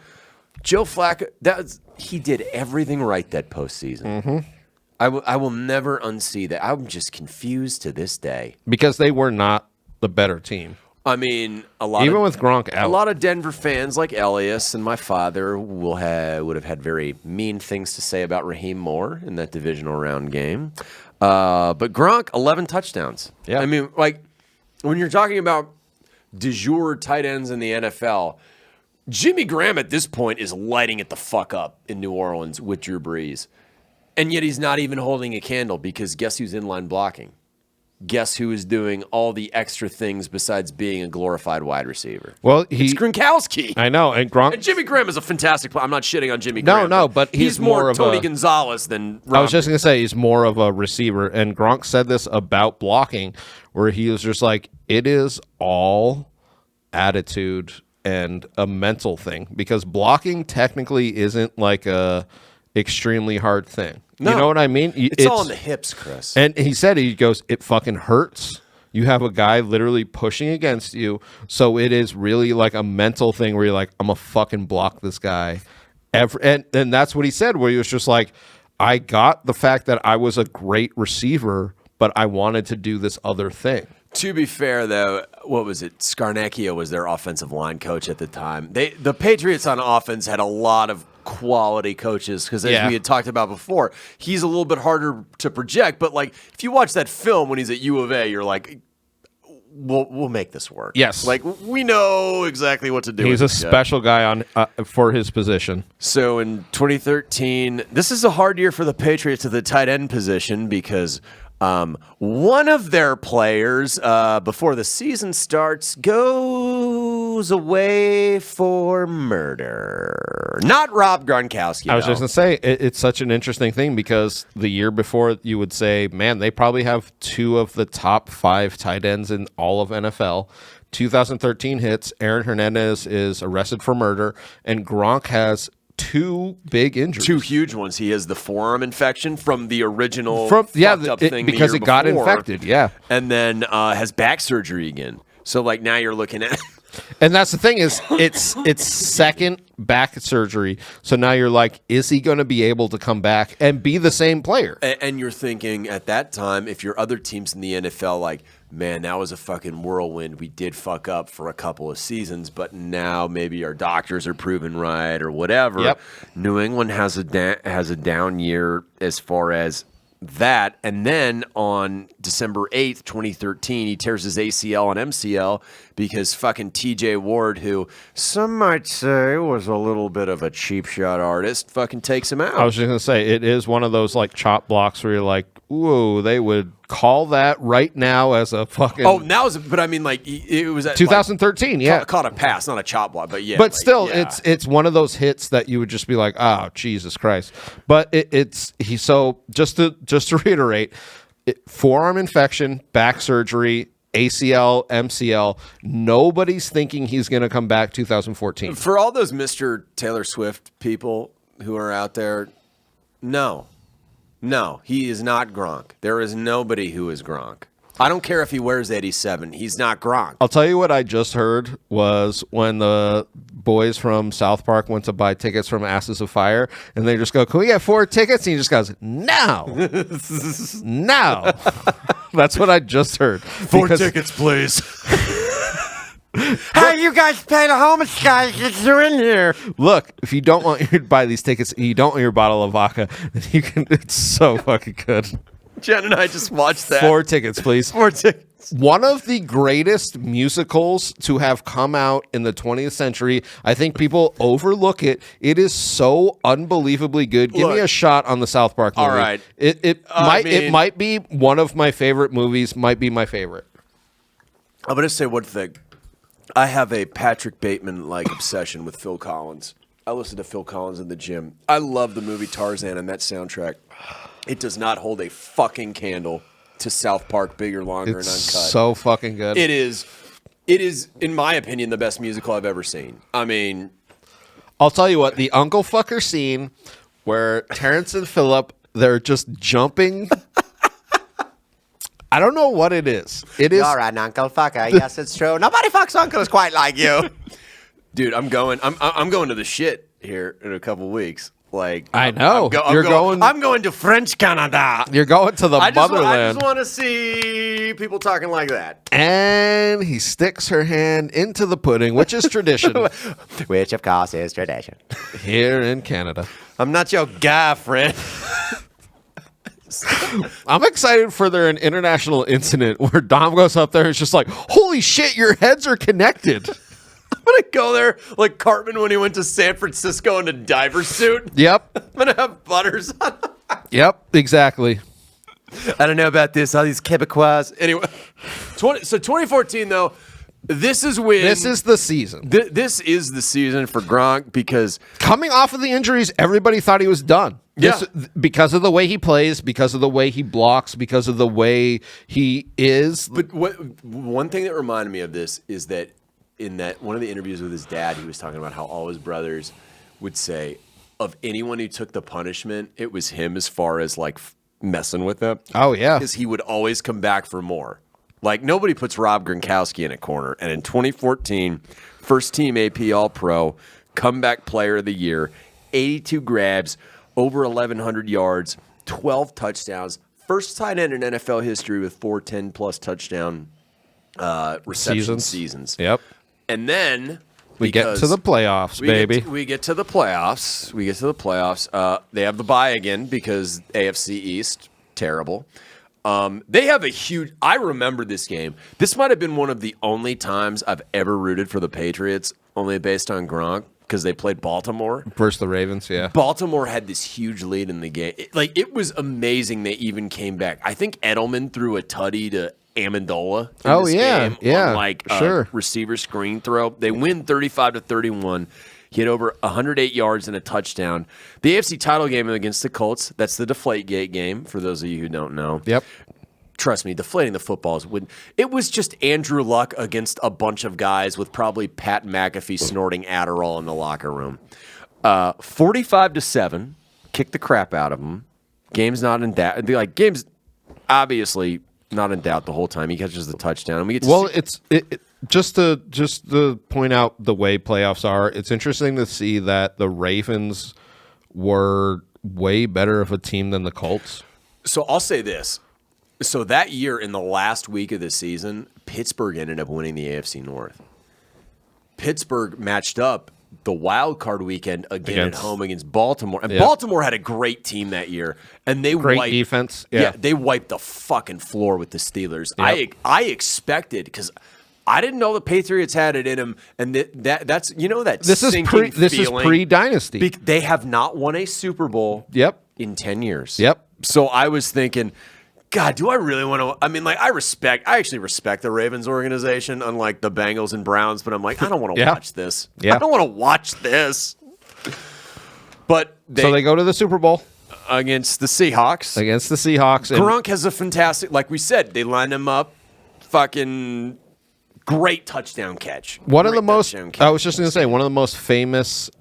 Joe Flacco, he did everything right that postseason. Mm-hmm. I will never unsee that. I'm just confused to this day. Because they were not the better team. I mean, with Gronk out. A lot of Denver fans like Elias and my father would have had very mean things to say about Raheem Moore in that divisional round game. But Gronk, 11 touchdowns. Yeah. I mean, like, when you're talking about de jour tight ends in the NFL, Jimmy Graham at this point is lighting it the fuck up in New Orleans with Drew Brees. And yet he's not even holding a candle because guess who's inline blocking? Guess who is doing all the extra things besides being a glorified wide receiver? Well, it's Gronkowski. I know, and Gronk. And Jimmy Graham is a fantastic player. I'm not shitting on Jimmy Graham. No, but he's more of Tony Gonzalez than Rob. I was just going to say he's more of a receiver, and Gronk said this about blocking, where he was just like, it is all attitude and a mental thing, because blocking technically isn't like a extremely hard thing. No, you know what I mean? It's all in the hips, Chris. And he said, he goes, it fucking hurts. You have a guy literally pushing against you. So it is really like a mental thing where you're like, I'm going to fucking block this guy. And that's what he said, where he was just like, I got the fact that I was a great receiver, but I wanted to do this other thing. To be fair, though, what was it? Scarnecchia was their offensive line coach at the time. The Patriots on offense had a lot of quality coaches because, as we had talked about before, he's a little bit harder to project. But like, if you watch that film when he's at U of A, you're like, we'll make this work. Yes, like we know exactly what to do. He's a special guy on for his position. So in 2013, this is a hard year for the Patriots at the tight end position because one of their players, before the season starts, goes away for murder. Not Rob Gronkowski. I was just going to say, it's such an interesting thing because the year before you would say, man, they probably have 2 of the top 5 tight ends in all of NFL. 2013 hits, Aaron Hernandez is arrested for murder, and Gronk has 2 big injuries. 2 huge ones. He has the forearm infection from the original fucked up thing because it got before, infected, and then has back surgery again. So like now you're looking at, and that's the thing is it's second back surgery. So now you're like, is he going to be able to come back and be the same player? And you're thinking at that time, if your other teams in the NFL like, man, that was a fucking whirlwind. We did fuck up for a couple of seasons, but now maybe our doctors are proven right or whatever. Yep. New England has a down year as far as that. And then on December 8th, 2013, he tears his ACL and MCL because fucking TJ Ward, who some might say was a little bit of a cheap shot artist, fucking takes him out. I was just going to say, it is one of those like chop blocks where you're like, ooh, they would call that right now as a fucking... Oh, now is, but I mean, like, it was at 2013, like, caught a pass, not a chop block, but yeah. But like, still, it's one of those hits that you would just be like, oh, Jesus Christ. But so just to reiterate, forearm infection, back surgery, ACL, MCL, nobody's thinking he's going to come back 2014. For all those Mr. Taylor Swift people who are out there, no, he is not Gronk. There is nobody who is Gronk. I don't care if he wears 87. He's not Gronk. I'll tell you what I just heard was when the boys from South Park went to buy tickets from Asses of Fire, and they just go, can we get 4 tickets? And he just goes, no. No. That's what I just heard. 4 tickets, please. Hey, you guys pay the homeless guys. Get you in here. Look, if you don't want to buy these tickets, and you don't want your bottle of vodka, then you can. It's so fucking good. Jen and I just watched that. 4 tickets, please. 4 tickets. One of the greatest musicals to have come out in the 20th century. I think people overlook it. It is so unbelievably good. Give me a shot on the South Park movie. All right. It might be one of my favorite movies. Might be my favorite. I'm going to say one thing. I have a Patrick Bateman-like obsession with Phil Collins. I listen to Phil Collins in the gym. I love the movie Tarzan and that soundtrack. It does not hold a fucking candle to South Park, Bigger, Longer, and Uncut. It's so fucking good. It is, in my opinion, the best musical I've ever seen. I mean... I'll tell you what, the Uncle Fucker scene where Terrence and Phillip, they're just jumping... I don't know what it is. It is. You're an Uncle Fucker. Yes, it's true. Nobody fucks uncles quite like you. Dude, I'm going to the shit here in a couple weeks. Like I know. I'm going to French Canada. You're going to the motherland. I just want to see people talking like that. And he sticks her hand into the pudding, which is tradition. Which, of course, is tradition. Here in Canada. I'm not your guy, friend. I'm excited for an international incident where Dom goes up there and it's just like, holy shit, your heads are connected. I'm going to go there like Cartman when he went to San Francisco in a diver suit. Yep. I'm going to have butters on. Yep, exactly. I don't know about this. All these Quebecois. Anyway, 2014, though, this is when... This is the season. This is the season for Gronk because... Coming off of the injuries, everybody thought he was done. Yeah. Because of the way he plays, because of the way he blocks, because of the way he is. But one thing that reminded me of this is that in that one of the interviews with his dad, he was talking about how all his brothers would say of anyone who took the punishment, it was him as far as like messing with them. Oh, yeah. Because he would always come back for more. Like nobody puts Rob Gronkowski in a corner. And in 2014, first team AP All-Pro, comeback player of the year, 82 grabs, over 1,100 yards, 12 touchdowns. First tight end in NFL history with 4 10-plus touchdown reception seasons. Yep. And then we get to the playoffs, baby. We get to the playoffs. They have the bye again because AFC East, terrible. They have a huge – I remember this game. This might have been one of the only times I've ever rooted for the Patriots, only based on Gronk, because they played Baltimore. Versus the Ravens, yeah. Baltimore had this huge lead in the game. It was amazing they even came back. I think Edelman threw a tutty to Amendola in this game on receiver screen throw. They win 35-31. He had over 108 yards and a touchdown. The AFC title game against the Colts, that's the Deflategate game, for those of you who don't know. Yep. Trust me, deflating the footballs it was just Andrew Luck against a bunch of guys with probably Pat McAfee snorting Adderall in the locker room. 45-7, kicked the crap out of them. Game's not in doubt. Game's obviously not in doubt the whole time. He catches the touchdown. We get to just to point out the way playoffs are. It's interesting to see that the Ravens were way better of a team than the Colts. So I'll say this. So that year in the last week of the season, Pittsburgh ended up winning the AFC North. Pittsburgh matched up the wild card weekend at home against Baltimore. And Baltimore had a great team that year. And they wiped defense. Yeah. They wiped the fucking floor with the Steelers. Yep. I expected, because I didn't know the Patriots had it in them, and that's this is pre-dynasty. They have not won a Super Bowl in 10 years. Yep. So I was thinking, God, do I really want to? I mean, I actually respect the Ravens organization, unlike the Bengals and Browns. But I'm like, I don't want to watch this. Yeah. I don't want to watch this. But so they go to the Super Bowl against the Seahawks. Gronk has a fantastic, like we said, they lined him up, fucking great touchdown catch. I was just going to say, one of the most famous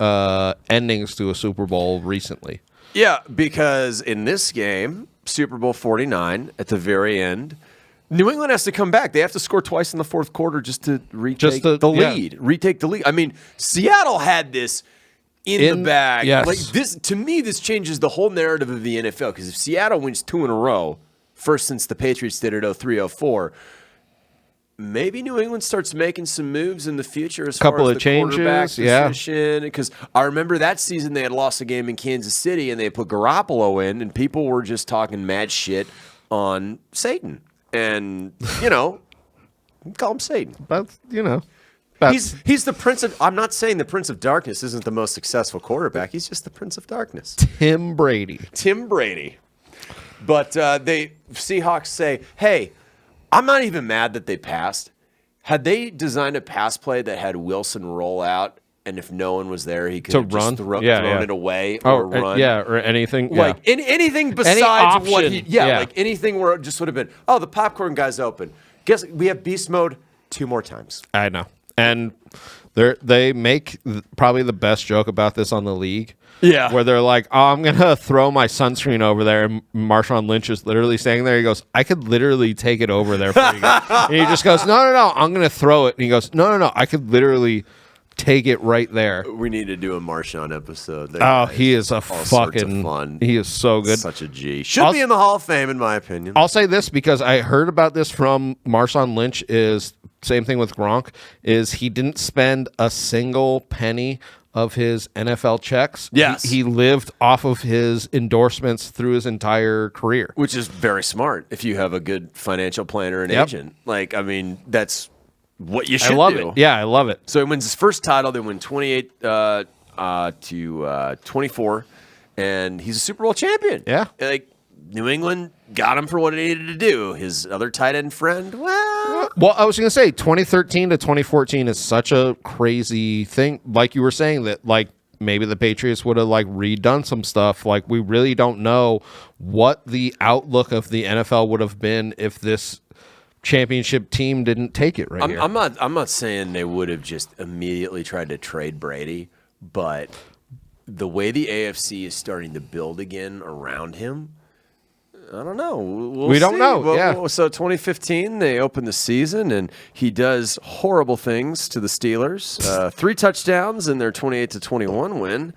endings to a Super Bowl recently. Yeah, because in this game, Super Bowl 49, at the very end, New England has to come back. They have to score twice in the fourth quarter just to retake the lead. Retake the lead. I mean, Seattle had this in the bag. Yes. Like this, to me, this changes the whole narrative of the NFL, because if Seattle wins 2 in a row, first since the Patriots did it 03-04, maybe New England starts making some moves in the future as far as the quarterback position. Because I remember that season they had lost a game in Kansas City and they put Garoppolo in, and people were just talking mad shit on Satan. And, call him Satan. But, he's the prince of. I'm not saying the Prince of Darkness isn't the most successful quarterback. He's just the Prince of Darkness. Tim Brady. But Seahawks say, hey, I'm not even mad that they passed. Had they designed a pass play that had Wilson roll out, and if no one was there, he could have just thrown it away or run? Or anything. Like anything besides what he... like anything where it just would have been, the popcorn guy's open. Guess we have beast mode 2 more times. I know. And they make probably the best joke about this on the league. Yeah. Where they're like, I'm going to throw my sunscreen over there. And Marshawn Lynch is literally standing there. He goes, I could literally take it over there for you guys. And he just goes, no, I'm going to throw it. And he goes, no, I could literally take it right there. We need to do a Marshawn episode. He is a fucking fun. He is so good. Such a G. Should be in the Hall of Fame, in my opinion. I'll say this because I heard about this from Marshawn Lynch. Is same thing with Gronk. Is he didn't spend a single penny of his NFL checks. Yes. He lived off of his endorsements through his entire career. Which is very smart if you have a good financial planner and agent. That's what you should do. I love it. Yeah, I love it. So he wins his first title. They win 28 to 24, and he's a Super Bowl champion. Yeah. New England got him for what it needed to do. His other tight end friend, well, I was going to say 2013 to 2014 is such a crazy thing. Like you were saying that, maybe the Patriots would have redone some stuff. We really don't know what the outlook of the NFL would have been if this championship team didn't take it here. I'm not saying they would have just immediately tried to trade Brady, but the way the AFC is starting to build again around him, I don't know. We don't know. So 2015, they open the season, and he does horrible things to the Steelers. 3 touchdowns in their 28-21 win.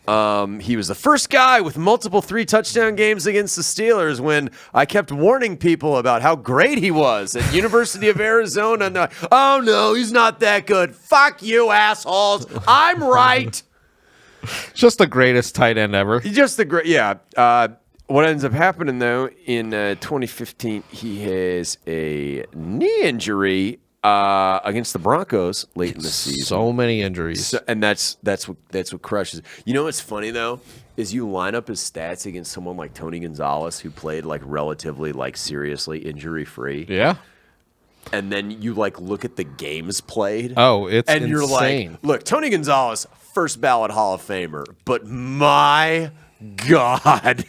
He was the first guy with multiple 3-touchdown games against the Steelers when I kept warning people about how great he was at University of Arizona. And they're like, oh, no, he's not that good. Fuck you, assholes. I'm right. Just the greatest tight end ever. Just the great, yeah. What ends up happening, though, in 2015, he has a knee injury against the Broncos late in the season. So many injuries. And that's what crushes. You know what's funny, though, is you line up his stats against someone like Tony Gonzalez, who played like relatively like seriously injury-free. Yeah. And then you like look at the games played. Oh, it's and you're insane. like, look, Tony Gonzalez, first ballot Hall of Famer, but my God.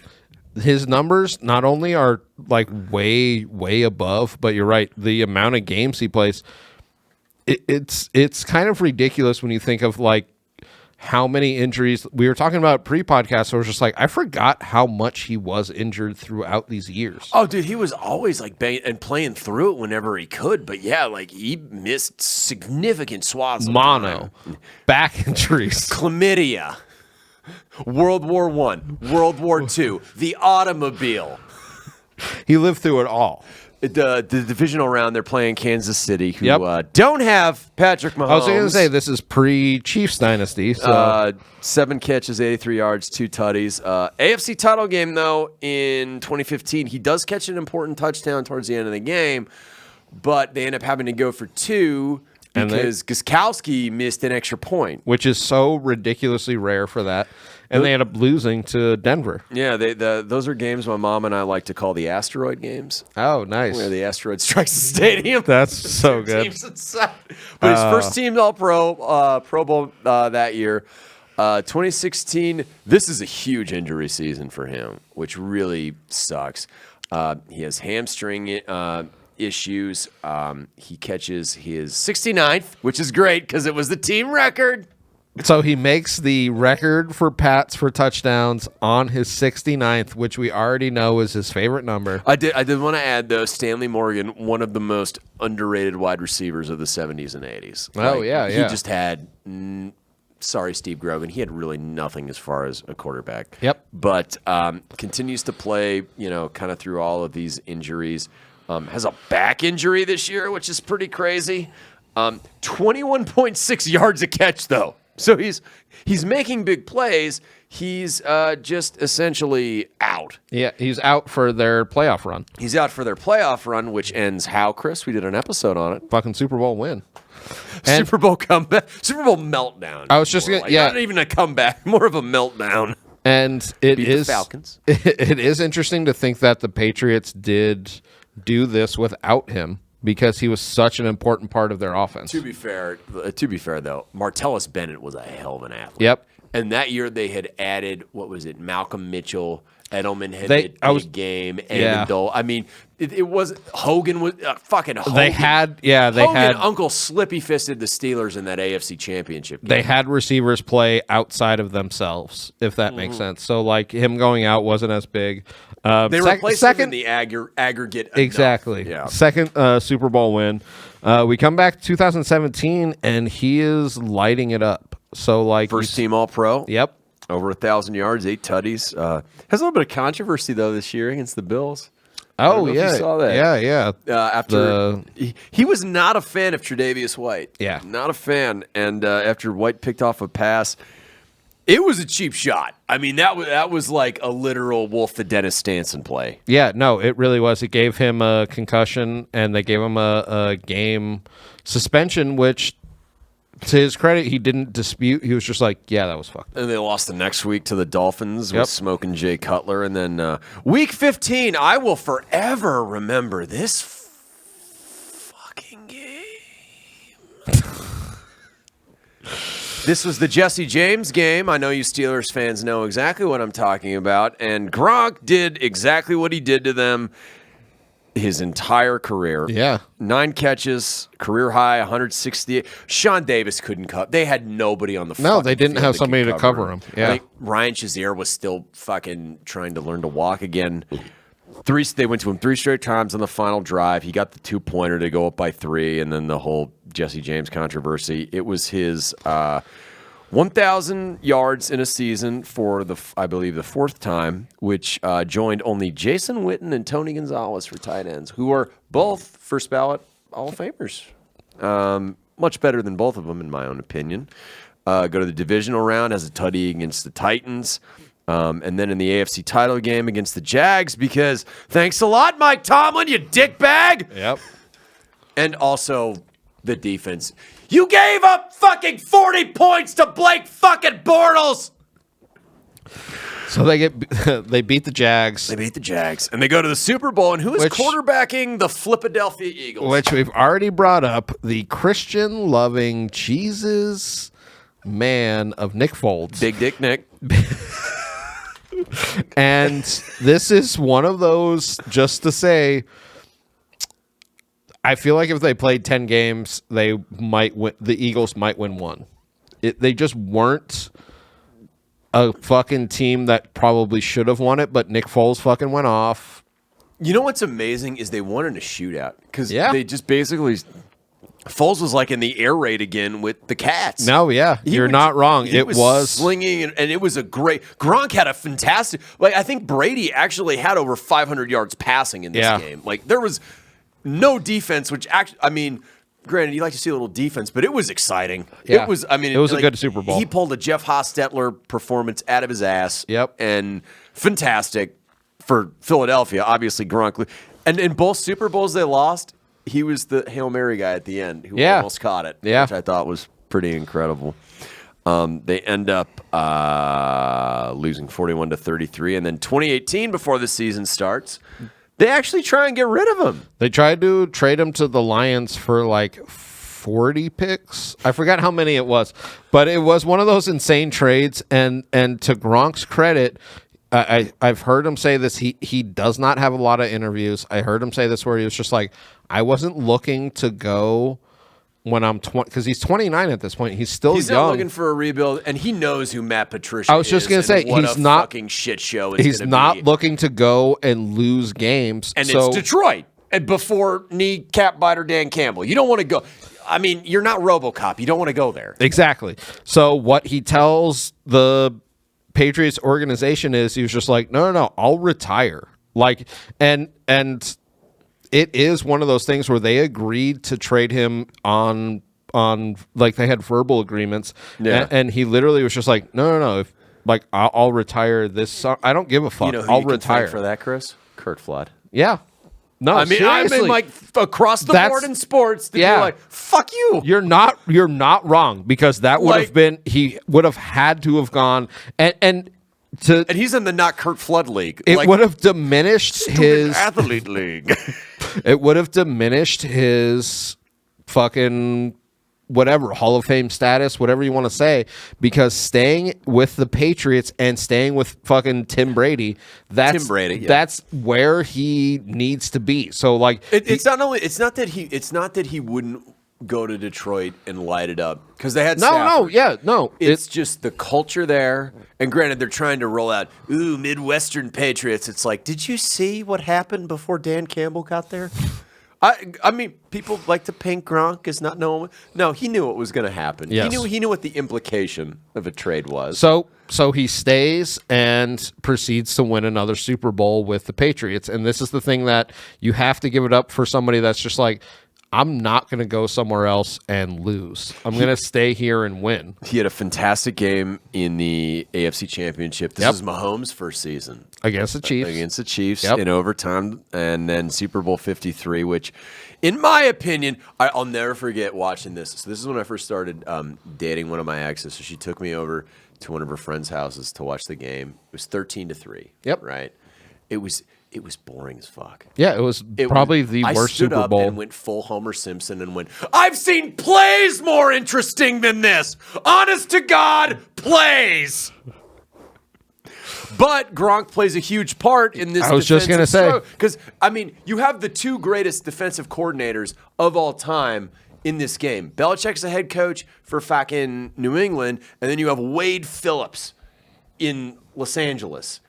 His numbers not only are like way, way above, but you're right. The amount of games he plays, it's kind of ridiculous when you think of like how many injuries we were talking about pre-podcast. So I was just like, I forgot how much he was injured throughout these years. Oh, dude, he was always like and playing through it whenever he could. But yeah, like he missed significant swaths of Mono, time. back injuries, Chlamydia. World War I, World War II, the automobile. He lived through it all. The divisional round, they're playing Kansas City, who don't have Patrick Mahomes. I was going to say, this is pre-Chiefs dynasty. So. 7 catches, 83 yards, 2 tutties. AFC title game, though, in 2015, he does catch an important touchdown towards the end of the game, but they end up having to go for 2 because Gronkowski missed an extra point. Which is so ridiculously rare for that. And they end up losing to Denver. Yeah, those are games my mom and I like to call the asteroid games. Oh, nice. Where the asteroid strikes the stadium. That's so good. But his first team All-Pro, Pro Bowl that year. 2016, this is a huge injury season for him, which really sucks. He has hamstring issues. He catches his 69th, which is great because it was the team record. So he makes the record for Pats for touchdowns on his 69th, which we already know is his favorite number. I did want to add, though, Stanley Morgan, one of the most underrated wide receivers of the 70s and 80s. Oh, yeah. He just had, sorry, Steve Grogan, he had really nothing as far as a quarterback. Yep. But continues to play, kind of through all of these injuries. Has a back injury this year, which is pretty crazy. 21.6 yards a catch, though. So he's making big plays. He's just essentially out. Yeah, he's out for their playoff run. He's out for their playoff run, which ends how, Chris? We did an episode on it. Fucking Super Bowl win. Super Bowl comeback. Super Bowl meltdown. I was just going not even a comeback, more of a meltdown. And it Beat is the Falcons. It is interesting to think that the Patriots did do this without him, because he was such an important part of their offense. To be fair, though, Martellus Bennett was a hell of an athlete. Yep. And that year they had added, Malcolm Mitchell, Edelman had a game, Amendola. I mean, it was Hogan was fucking Hogan. They had Uncle Slippy fisted the Steelers in that AFC Championship game. They had receivers play outside of themselves, if that makes sense. So like him going out wasn't as big. They replaced him in the aggregate. Exactly. Yeah. Second Super Bowl win. We come back to 2017 and he is lighting it up. So like first team All-Pro. Yep. Over 1,000 yards, 8 tutties. Has a little bit of controversy though this year against the Bills. Oh yeah, you saw that. Yeah. After he was not a fan of Tre'Davious White. Yeah, not a fan. And after White picked off a pass, it was a cheap shot. I mean, that was like a literal Wolf the Dennis Stanson play. Yeah, no, it really was. It gave him a concussion, and they gave him a game suspension, which, to his credit, he didn't dispute. He was just like, yeah, that was fucked. And they lost the next week to the Dolphins with Smoking Jay Cutler. And then week 15, I will forever remember this fucking game. This was the Jesse James game. I know you Steelers fans know exactly what I'm talking about. And Gronk did exactly what he did to them his entire career. Yeah. 9 catches, career high, 168. Sean Davis couldn't cover. They had nobody on the No, they didn't have somebody to cover him. Yeah. I think Ryan Shazier was still fucking trying to learn to walk again. They went to him 3 straight times on the final drive. He got the 2-pointer to go up by 3, and then the whole Jesse James controversy. It was his 1,000 yards in a season for I believe the fourth time, which joined only Jason Witten and Tony Gonzalez for tight ends, who are both first ballot Hall of Famers. Much better than both of them, in my own opinion. Go to the divisional round as a tutty against the Titans. And then in the AFC title game against the Jags, because thanks a lot, Mike Tomlin, you dickbag. Yep. And also the defense. You gave up fucking 40 points to Blake fucking Bortles. So they beat the Jags. They beat the Jags. And they go to the Super Bowl. And who is quarterbacking the Philadelphia Eagles? Which we've already brought up. The Christian-loving Jesus man of Nick Foles. Big Dick Nick. And this is one of those, just to say, I feel like if they played 10 games, they might win. The Eagles might win one. They just weren't a fucking team that probably should have won it, but Nick Foles fucking went off. You know what's amazing is they won in a shootout because Yeah. they just basically Foles was like in the air raid again with the Cats. No, yeah, you're not wrong. It It was slinging, and it was a great. Gronk had a fantastic. Like I think Brady actually had over 500 yards passing in this game. Like there was no defense, which actually, I mean, granted, you like to see a little defense, but it was exciting. Yeah. It was. I mean, it was a good Super Bowl. He pulled a Jeff Hostetler performance out of his ass. Yep, and fantastic for Philadelphia. Obviously, Gronk, and in both Super Bowls they lost. He was the Hail Mary guy at the end who almost caught it, which I thought was pretty incredible. They end up losing 41-33, and then 2018, before the season starts, they actually try and get rid of him. They tried to trade him to the Lions for like 40 picks. I forgot how many it was, but it was one of those insane trades. And to Gronk's credit, I've heard him say this. He does not have a lot of interviews. I heard him say this where he was just like, I wasn't looking to go when I'm 20, because he's 29 at this point. He's still young. He's not looking for a rebuild, and he knows who Matt Patricia is. I was just going to say, what he's a not fucking shit show. It's he's not looking to go and lose games. And it's Detroit, and before kneecap biter Dan Campbell. You don't want to go. I mean, you're not RoboCop. You don't want to go there. Exactly. So what he tells the Patriots organization is, he was just like, no, I'll retire. Like, and it is one of those things where they agreed to trade him on like they had verbal agreements. Yeah. And he literally was just like, no. If, like, I'll retire this. I don't give a fuck. You know who I'll you can retire thank for that, Chris? Kurt Flood. Yeah. No, I mean, seriously. like across the board in sports. To be like, fuck you. You're not wrong, because that would have been, he would have had to have gone and he's in the not Kurt Flood league. It would have diminished his athlete league. It would have diminished his fucking whatever Hall of Fame status, whatever you want to say, because staying with the Patriots and staying with fucking Tim Brady, that's where he needs to be. So like, it's not that he wouldn't go to Detroit and light it up, because they had It's just the culture there. And granted, they're trying to roll out Midwestern Patriots. It's like, did you see what happened before Dan Campbell got there? I mean, people like to paint Gronk as not knowing. No, he knew what was going to happen. Yes. He knew what the implication of a trade was. So he stays and proceeds to win another Super Bowl with the Patriots. And this is the thing that you have to give it up for somebody that's just like, I'm not going to go somewhere else and lose. I'm going to stay here and win. He had a fantastic game in the AFC Championship. This is Mahomes' first season. Against the Chiefs. In overtime, and then Super Bowl 53, which, in my opinion, I'll never forget watching this. So this is when I first started dating one of my exes. So she took me over to one of her friends' houses to watch the game. It was 13-3. Yep. Right? It was boring as fuck. Yeah, it was probably the worst Super Bowl. I stood up and went full Homer Simpson and went, I've seen plays more interesting than this. Honest to God, plays. But Gronk plays a huge part in this. I was just going to say. Because, I mean, you have the two greatest defensive coordinators of all time in this game. Belichick's the head coach for fucking New England, and then you have Wade Phillips in Los Angeles.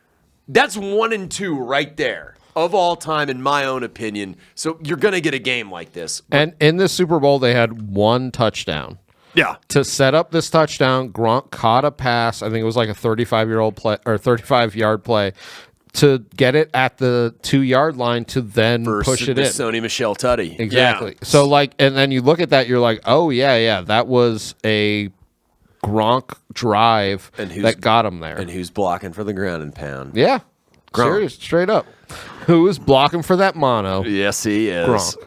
That's 1 and 2 right there of all time, in my own opinion. So you're going to get a game like this. And in this Super Bowl, they had one touchdown. to set up this touchdown. Gronk caught a pass. I think it was like a 35-year-old play or 35-yard play to get it at the 2-yard line to then push it in. Sony Michel Tutty. Exactly. Yeah. So and then you look at that, you're like, oh yeah, that was a Gronk drive that got him there. And who's blocking for the ground and pound? Yeah. Gronk. Serious, straight up. Who is blocking for that mono? Yes, he is. Gronk.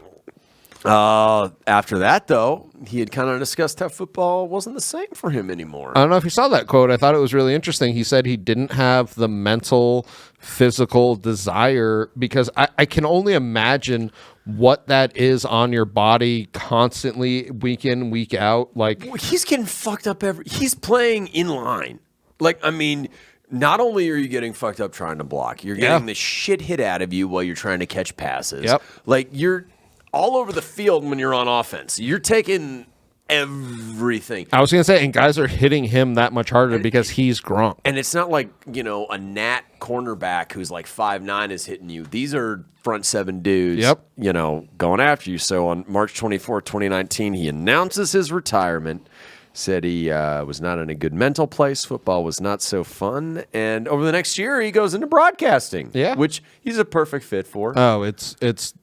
After that, though, he had kind of discussed how football wasn't the same for him anymore. I don't know if you saw that quote. I thought it was really interesting. He said he didn't have the mental, physical desire because I can only imagine what that is on your body constantly, week in, week out. Like he's getting fucked up he's playing in line. Like, I mean, not only are you getting fucked up trying to block, you're getting the shit hit out of you while you're trying to catch passes. Yep. Like, you're all over the field when you're on offense. You're taking everything. I was going to say, and guys are hitting him that much harder because he's Gronk. And it's not like, a Nat cornerback who's like 5'9" is hitting you. These are front seven dudes, going after you. So on March 24, 2019, he announces his retirement, said he was not in a good mental place. Football was not so fun. And over the next year, he goes into broadcasting, which he's a perfect fit for. Oh,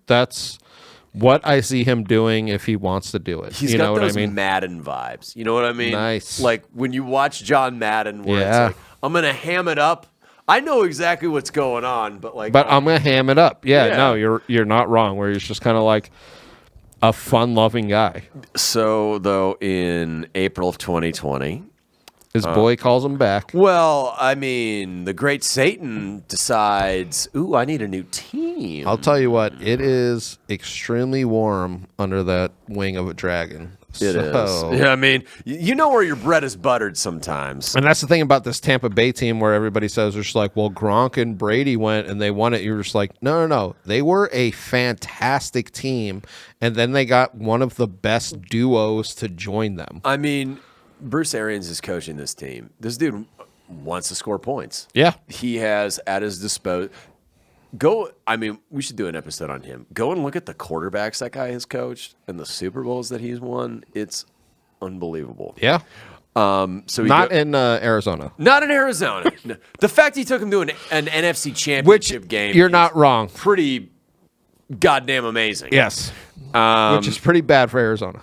that's what I see him doing if he wants to do it. He's got those Madden vibes. You know what I mean? Nice. Like when you watch John Madden where it's like, I'm going to ham it up. I know exactly what's going on, but I'm going to ham it up. Yeah, no, you're not wrong, where he's just kind of like a fun-loving guy. So, though, in April of 2020... his boy calls him back. Well, I mean, the great Satan decides, I need a new team. I'll tell you what, it is extremely warm under that wing of a dragon. It is. Yeah, I mean, you know where your bread is buttered sometimes. And that's the thing about this Tampa Bay team where everybody says, they're just like, well, Gronk and Brady went and they won it. You're just like, no. They were a fantastic team. And then they got one of the best duos to join them. I mean... Bruce Arians is coaching this team. This dude wants to score points. Yeah. He has at his disposal. We should do an episode on him. Go and look at the quarterbacks that guy has coached and the Super Bowls that he's won. It's unbelievable. Yeah. So not in Arizona. Not in Arizona. No. The fact he took him to an NFC Championship game. You're not wrong. Pretty goddamn amazing. Yes. Which is pretty bad for Arizona.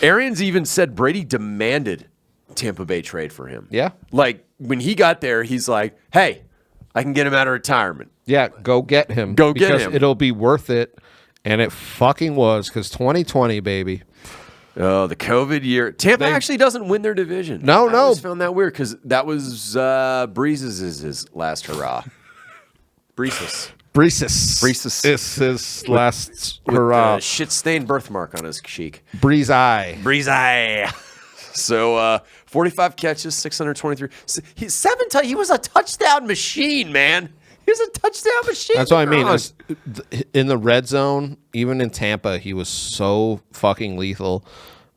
Arians even said Brady demanded Tampa Bay trade for him. Yeah. Like, when he got there, he's like, hey, I can get him out of retirement. Yeah, go get him. Get him. It'll be worth it. And it fucking was, because 2020, baby. Oh, the COVID year. Tampa actually doesn't win their division. No. I always found that weird, because that was Breezes' last hurrah. Breezes. Is his last hurrah. With a shit-stained birthmark on his cheek. Breeze eye. So, 45 catches, 623. He was a touchdown machine, man. He was a touchdown machine. That's what I mean. In the red zone, even in Tampa, he was so fucking lethal.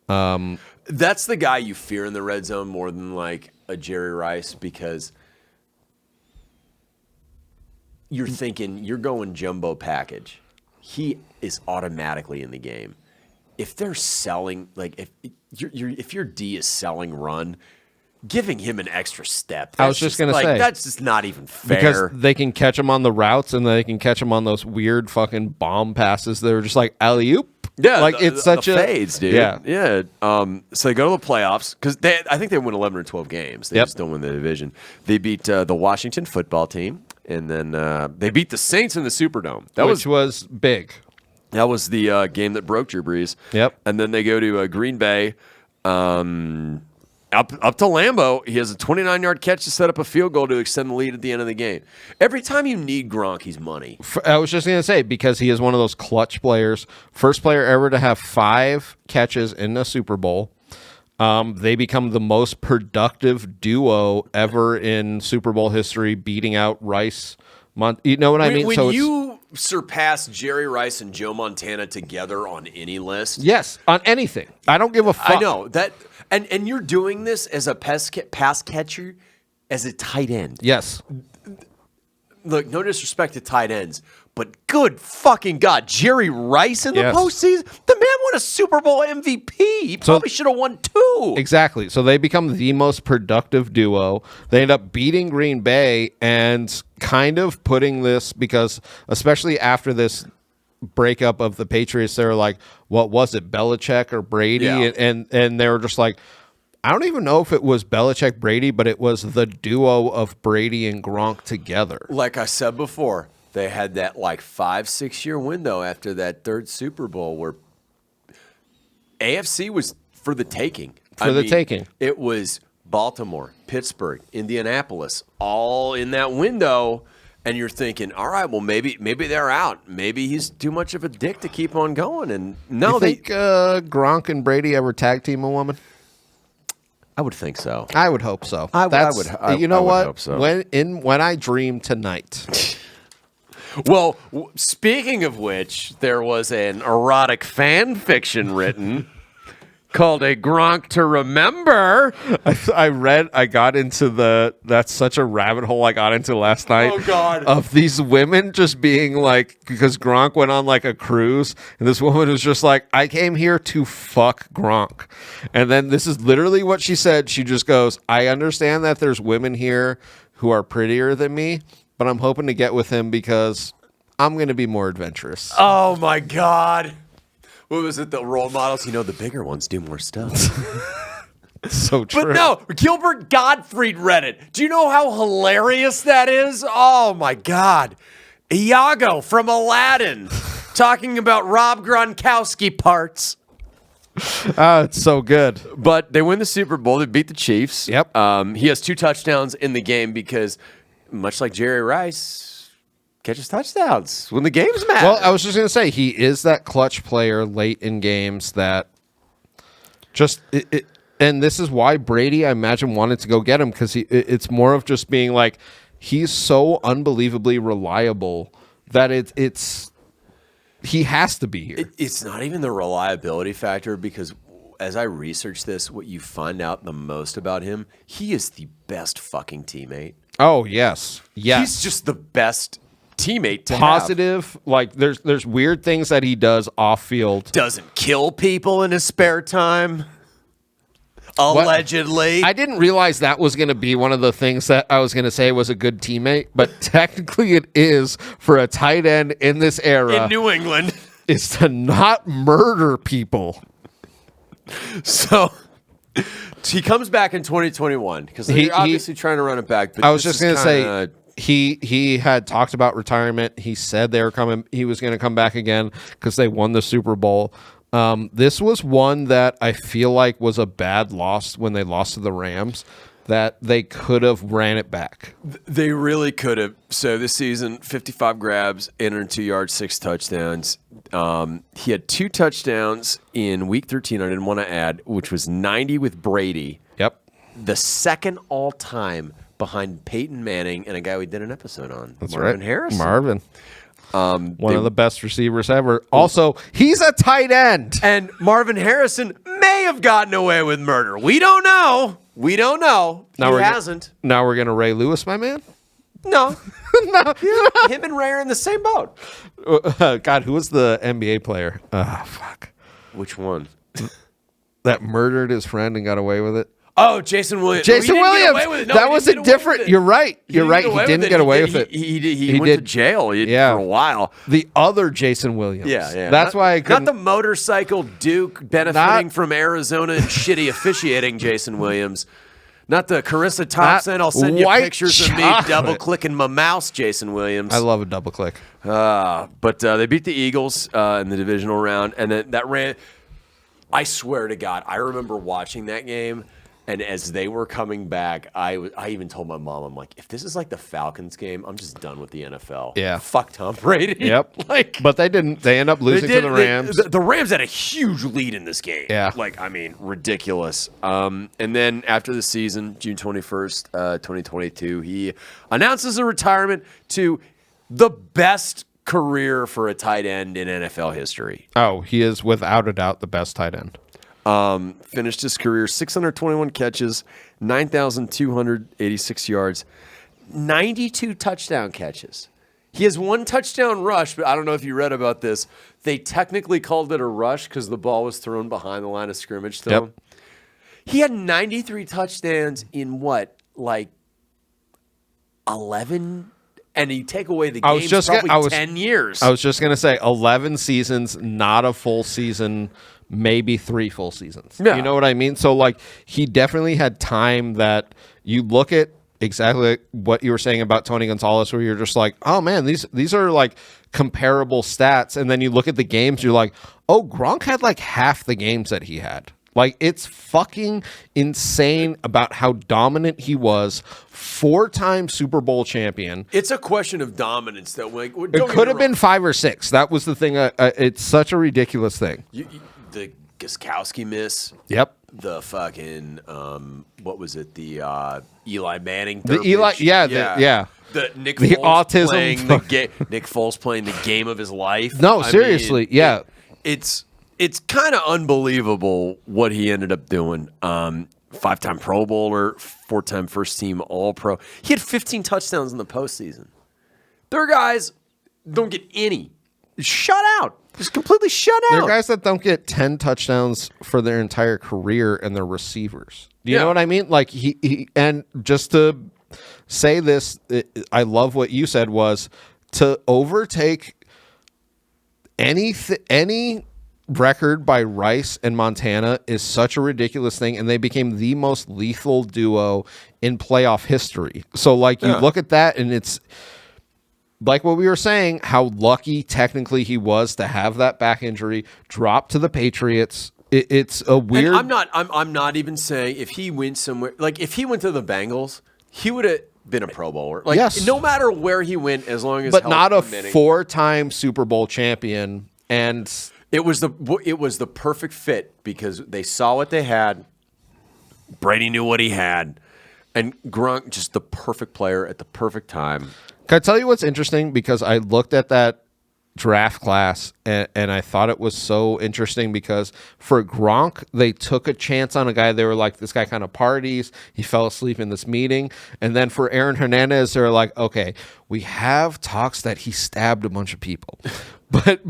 That's the guy you fear in the red zone more than, like, a Jerry Rice, because... you're thinking you're going jumbo package. He is automatically in the game. If they're selling, like if your D is selling run, giving him an extra step. I was just going to say that's just not even fair. Because they can catch him on the routes and they can catch him on those weird fucking bomb passes. They're just like alley-oop. Yeah, like it's such a fades, dude. Yeah. So they go to the playoffs because I think they win 11 or 12 games. They just don't win the division. They beat the Washington football team. And then they beat the Saints in the Superdome. Which was big. That was the game that broke Drew Brees. Yep. And then they go to Green Bay, up to Lambeau. He has a 29-yard catch to set up a field goal to extend the lead at the end of the game. Every time you need Gronk, he's money. I was just going to say, because he is one of those clutch players. First player ever to have 5 catches in a Super Bowl. They become the most productive duo ever in Super Bowl history, beating out Rice. You know what I mean? When you surpass Jerry Rice and Joe Montana together on any list. Yes, on anything. I don't give a fuck. I know. And you're doing this as a pass catcher, as a tight end. Yes. Look, no disrespect to tight ends, but good fucking God, Jerry Rice in the postseason? The man won a Super Bowl MVP. He probably should have won 2. Exactly. So they become the most productive duo. They end up beating Green Bay and kind of putting this, because especially after this breakup of the Patriots, they were like, what was it, Belichick or Brady? Yeah. And they were just like, I don't even know if it was Belichick Brady, but it was the duo of Brady and Gronk together. Like I said before, they had that like 5-6 year window after that 3rd Super Bowl where AFC was for the taking. Taking. It was Baltimore, Pittsburgh, Indianapolis, all in that window. And you're thinking, all right, well, maybe they're out. Maybe he's too much of a dick to keep on going. And no, You think Gronk and Brady ever tag team a woman? I would think so. I would hope so. I would what? hope so. When I dream tonight. Well, speaking of which, there was an erotic fan fiction written called A Gronk to Remember. I got into that's such a rabbit hole I got into last night. Oh, God. Of these women just being like, because Gronk went on like a cruise, and this woman was just like, I came here to fuck Gronk. And then this is literally what she said. She just goes, I understand that there's women here who are prettier than me, but I'm hoping to get with him because I'm going to be more adventurous. Oh, my God. What was it? The role models? The bigger ones do more stuff. So true. But no, Gilbert Gottfried read it. Do you know how hilarious that is? Oh, my God. Iago from Aladdin talking about Rob Gronkowski parts. It's so good. But they win the Super Bowl. They beat the Chiefs. Yep. He has 2 touchdowns in the game because, much like Jerry Rice, catches touchdowns when the games matter. Well, I was just going to say, he is that clutch player late in games that just and this is why Brady, I imagine, wanted to go get him, because it's more of just being like, he's so unbelievably reliable that it's he has to be here. It's not even the reliability factor, because as I research this, what you find out the most about him, he is the best fucking teammate. Oh, yes. He's just the best teammate to positive have. Like there's weird things that he does off field. Doesn't kill people in his spare time. Allegedly. I didn't realize that was going to be one of the things that I was going to say was a good teammate, but technically it is for a tight end in this era. In New England. Is to not murder people. So he comes back in 2021 because they're obviously trying to run it back. But I was just going to say, he had talked about retirement. He said he was going to come back again because they won the Super Bowl. This was one that I feel like was a bad loss when they lost to the Rams, that they could have ran it back. They really could have. So this season, 55 grabs, 802 yards, 6 touchdowns. He had 2 touchdowns in Week 13, I didn't want to add, which was 90 with Brady. Yep. The second all-time behind Peyton Manning and a guy we did an episode on. That's Marvin right. Harrison. Marvin. One of the best receivers ever. Also, he's a tight end. And Marvin Harrison may have gotten away with murder. We don't know. He hasn't. Now we're going to Ray Lewis, my man? No. No. Him and Ray are in the same boat. God, who was the NBA player? Fuck. Which one? That murdered his friend and got away with it? Oh, Jason Williams. Jason No, he didn't get Williams. away with it. No, that he was didn't a get away with different. it. You're right. You're right. He didn't get away with it. He went to jail for a while. The other Jason Williams. Yeah. That's why I couldn't. Not the motorcycle Duke benefiting from Arizona and shitty officiating Jason Williams. Not the Carissa Thompson. I'll send you white pictures of me chocolate. double clicking my mouse, Jason Williams. I love a double click. But they beat the Eagles in the divisional round, and then that ran. I swear to God, I remember watching that game, and as they were coming back, I even told my mom, I'm like, if this is like the Falcons game, I'm just done with the NFL. Yeah. Fuck Tom Brady. Yep. But they didn't. They end up losing to the Rams. The Rams had a huge lead in this game. Yeah. Ridiculous. And then after the season, June 21st, 2022, he announces a retirement to the best career for a tight end in NFL history. Oh, he is without a doubt the best tight end. Finished his career 621 catches, 9,286 yards, 92 touchdown catches. He has one touchdown rush, but I don't know if you read about this. They technically called it a rush because the ball was thrown behind the line of scrimmage to him. He had 93 touchdowns in what, like 11? And you take away the games, probably 10 years. I was just going to say 11 seasons, not a full season, maybe 3 full seasons. Yeah. You know what I mean? So, like, he definitely had time that you look at exactly what you were saying about Tony Gonzalez, where you're just like, oh, man, these are, like, comparable stats. And then you look at the games, you're like, oh, Gronk had, like, half the games that he had. Like, it's fucking insane about how dominant he was. 4-time Super Bowl champion. It's a question of dominance that it could have been 5 or 6. That was the thing. It's such a ridiculous thing. The Gronkowski miss. Yep. The fucking what was it? The Eli Manning. The Eli. Yeah. The Nick the Foles autism. Playing Nick Foles playing the game of his life. No, seriously. Yeah. It's kind of unbelievable what he ended up doing. 5-time Pro Bowler, 4-time first team All-Pro. He had 15 touchdowns in the postseason. There are guys don't get any. Shut out. Just completely shut out. There are guys that don't get 10 touchdowns for their entire career and they're receivers. Do you know what I mean? Like he and just to say this, I love what you said was to overtake any record by Rice and Montana is such a ridiculous thing, and they became the most lethal duo in playoff history. So, like, you look at that, and it's like what we were saying, how lucky technically he was to have that back injury, drop to the Patriots. It's a weird. And I'm not even saying if he went somewhere, like if he went to the Bengals, he would have been a Pro Bowler. Like, no matter where he went, as long as but not a 4-time Super Bowl champion. And it was the perfect fit because they saw what they had. Brady knew what he had, and Gronk just the perfect player at the perfect time. Can I tell you what's interesting? Because I looked at that draft class and I thought it was so interesting because for Gronk, they took a chance on a guy. They were like, this guy kind of parties. He fell asleep in this meeting. And then for Aaron Hernandez, they're like, okay, we have talks that he stabbed a bunch of people. But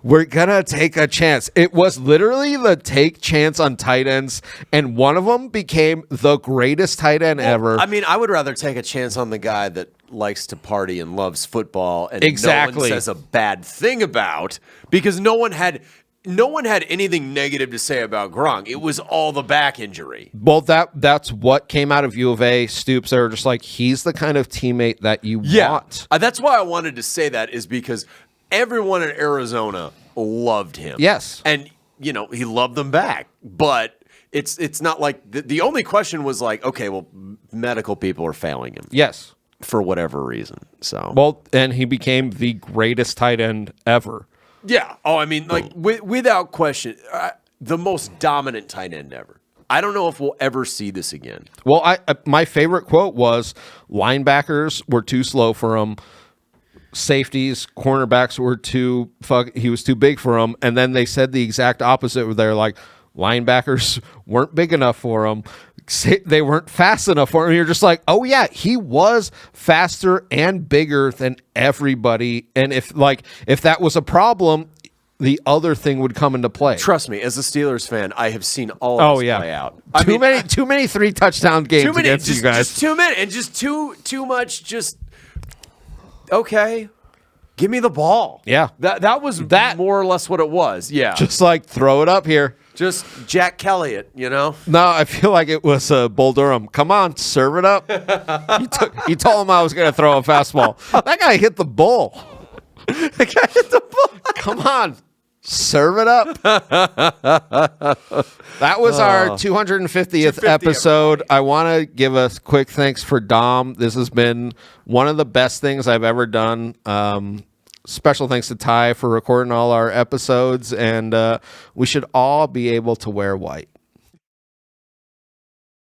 we're going to take a chance. It was literally the take chance on tight ends, and one of them became the greatest tight end ever. I mean, I would rather take a chance on the guy that likes to party and loves football and no one says a bad thing about, because no one had anything negative to say about Gronk. It was all the back injury. Well, that's what came out of U of A. Stoops, they were just like, he's the kind of teammate that you want. That's why I wanted to say that, is because everyone in Arizona loved him. Yes. And, he loved them back. But it's not like the only question was like, okay, well, medical people are failing him. Yes. For whatever reason. So. Well, and he became the greatest tight end ever. Yeah. Oh, I mean, like, without question, the most dominant tight end ever. I don't know if we'll ever see this again. Well, my favorite quote was, linebackers were too slow for him. Safeties, cornerbacks were he was too big for him. And then they said the exact opposite, where they're like, linebackers weren't big enough for him. They weren't fast enough for him. You're just like, oh yeah, he was faster and bigger than everybody. And if that was a problem, the other thing would come into play. Trust me, as a Steelers fan, I have seen all of this play out. Too many 3-touchdown games against you guys. Just too many, and just too much. Just okay. Give me the ball. Yeah, that was more or less what it was. Yeah, just like throw it up here. Just Jack Kelly it, No, I feel like it was Bull Durham. Come on, serve it up. He told him I was going to throw a fastball. That guy hit the bull. That guy hit the bull. Come on, serve it up. That was our 250th episode. I want to give a quick thanks for Dom. This has been one of the best things I've ever done. Special thanks to Ty for recording all our episodes, and we should all be able to wear white.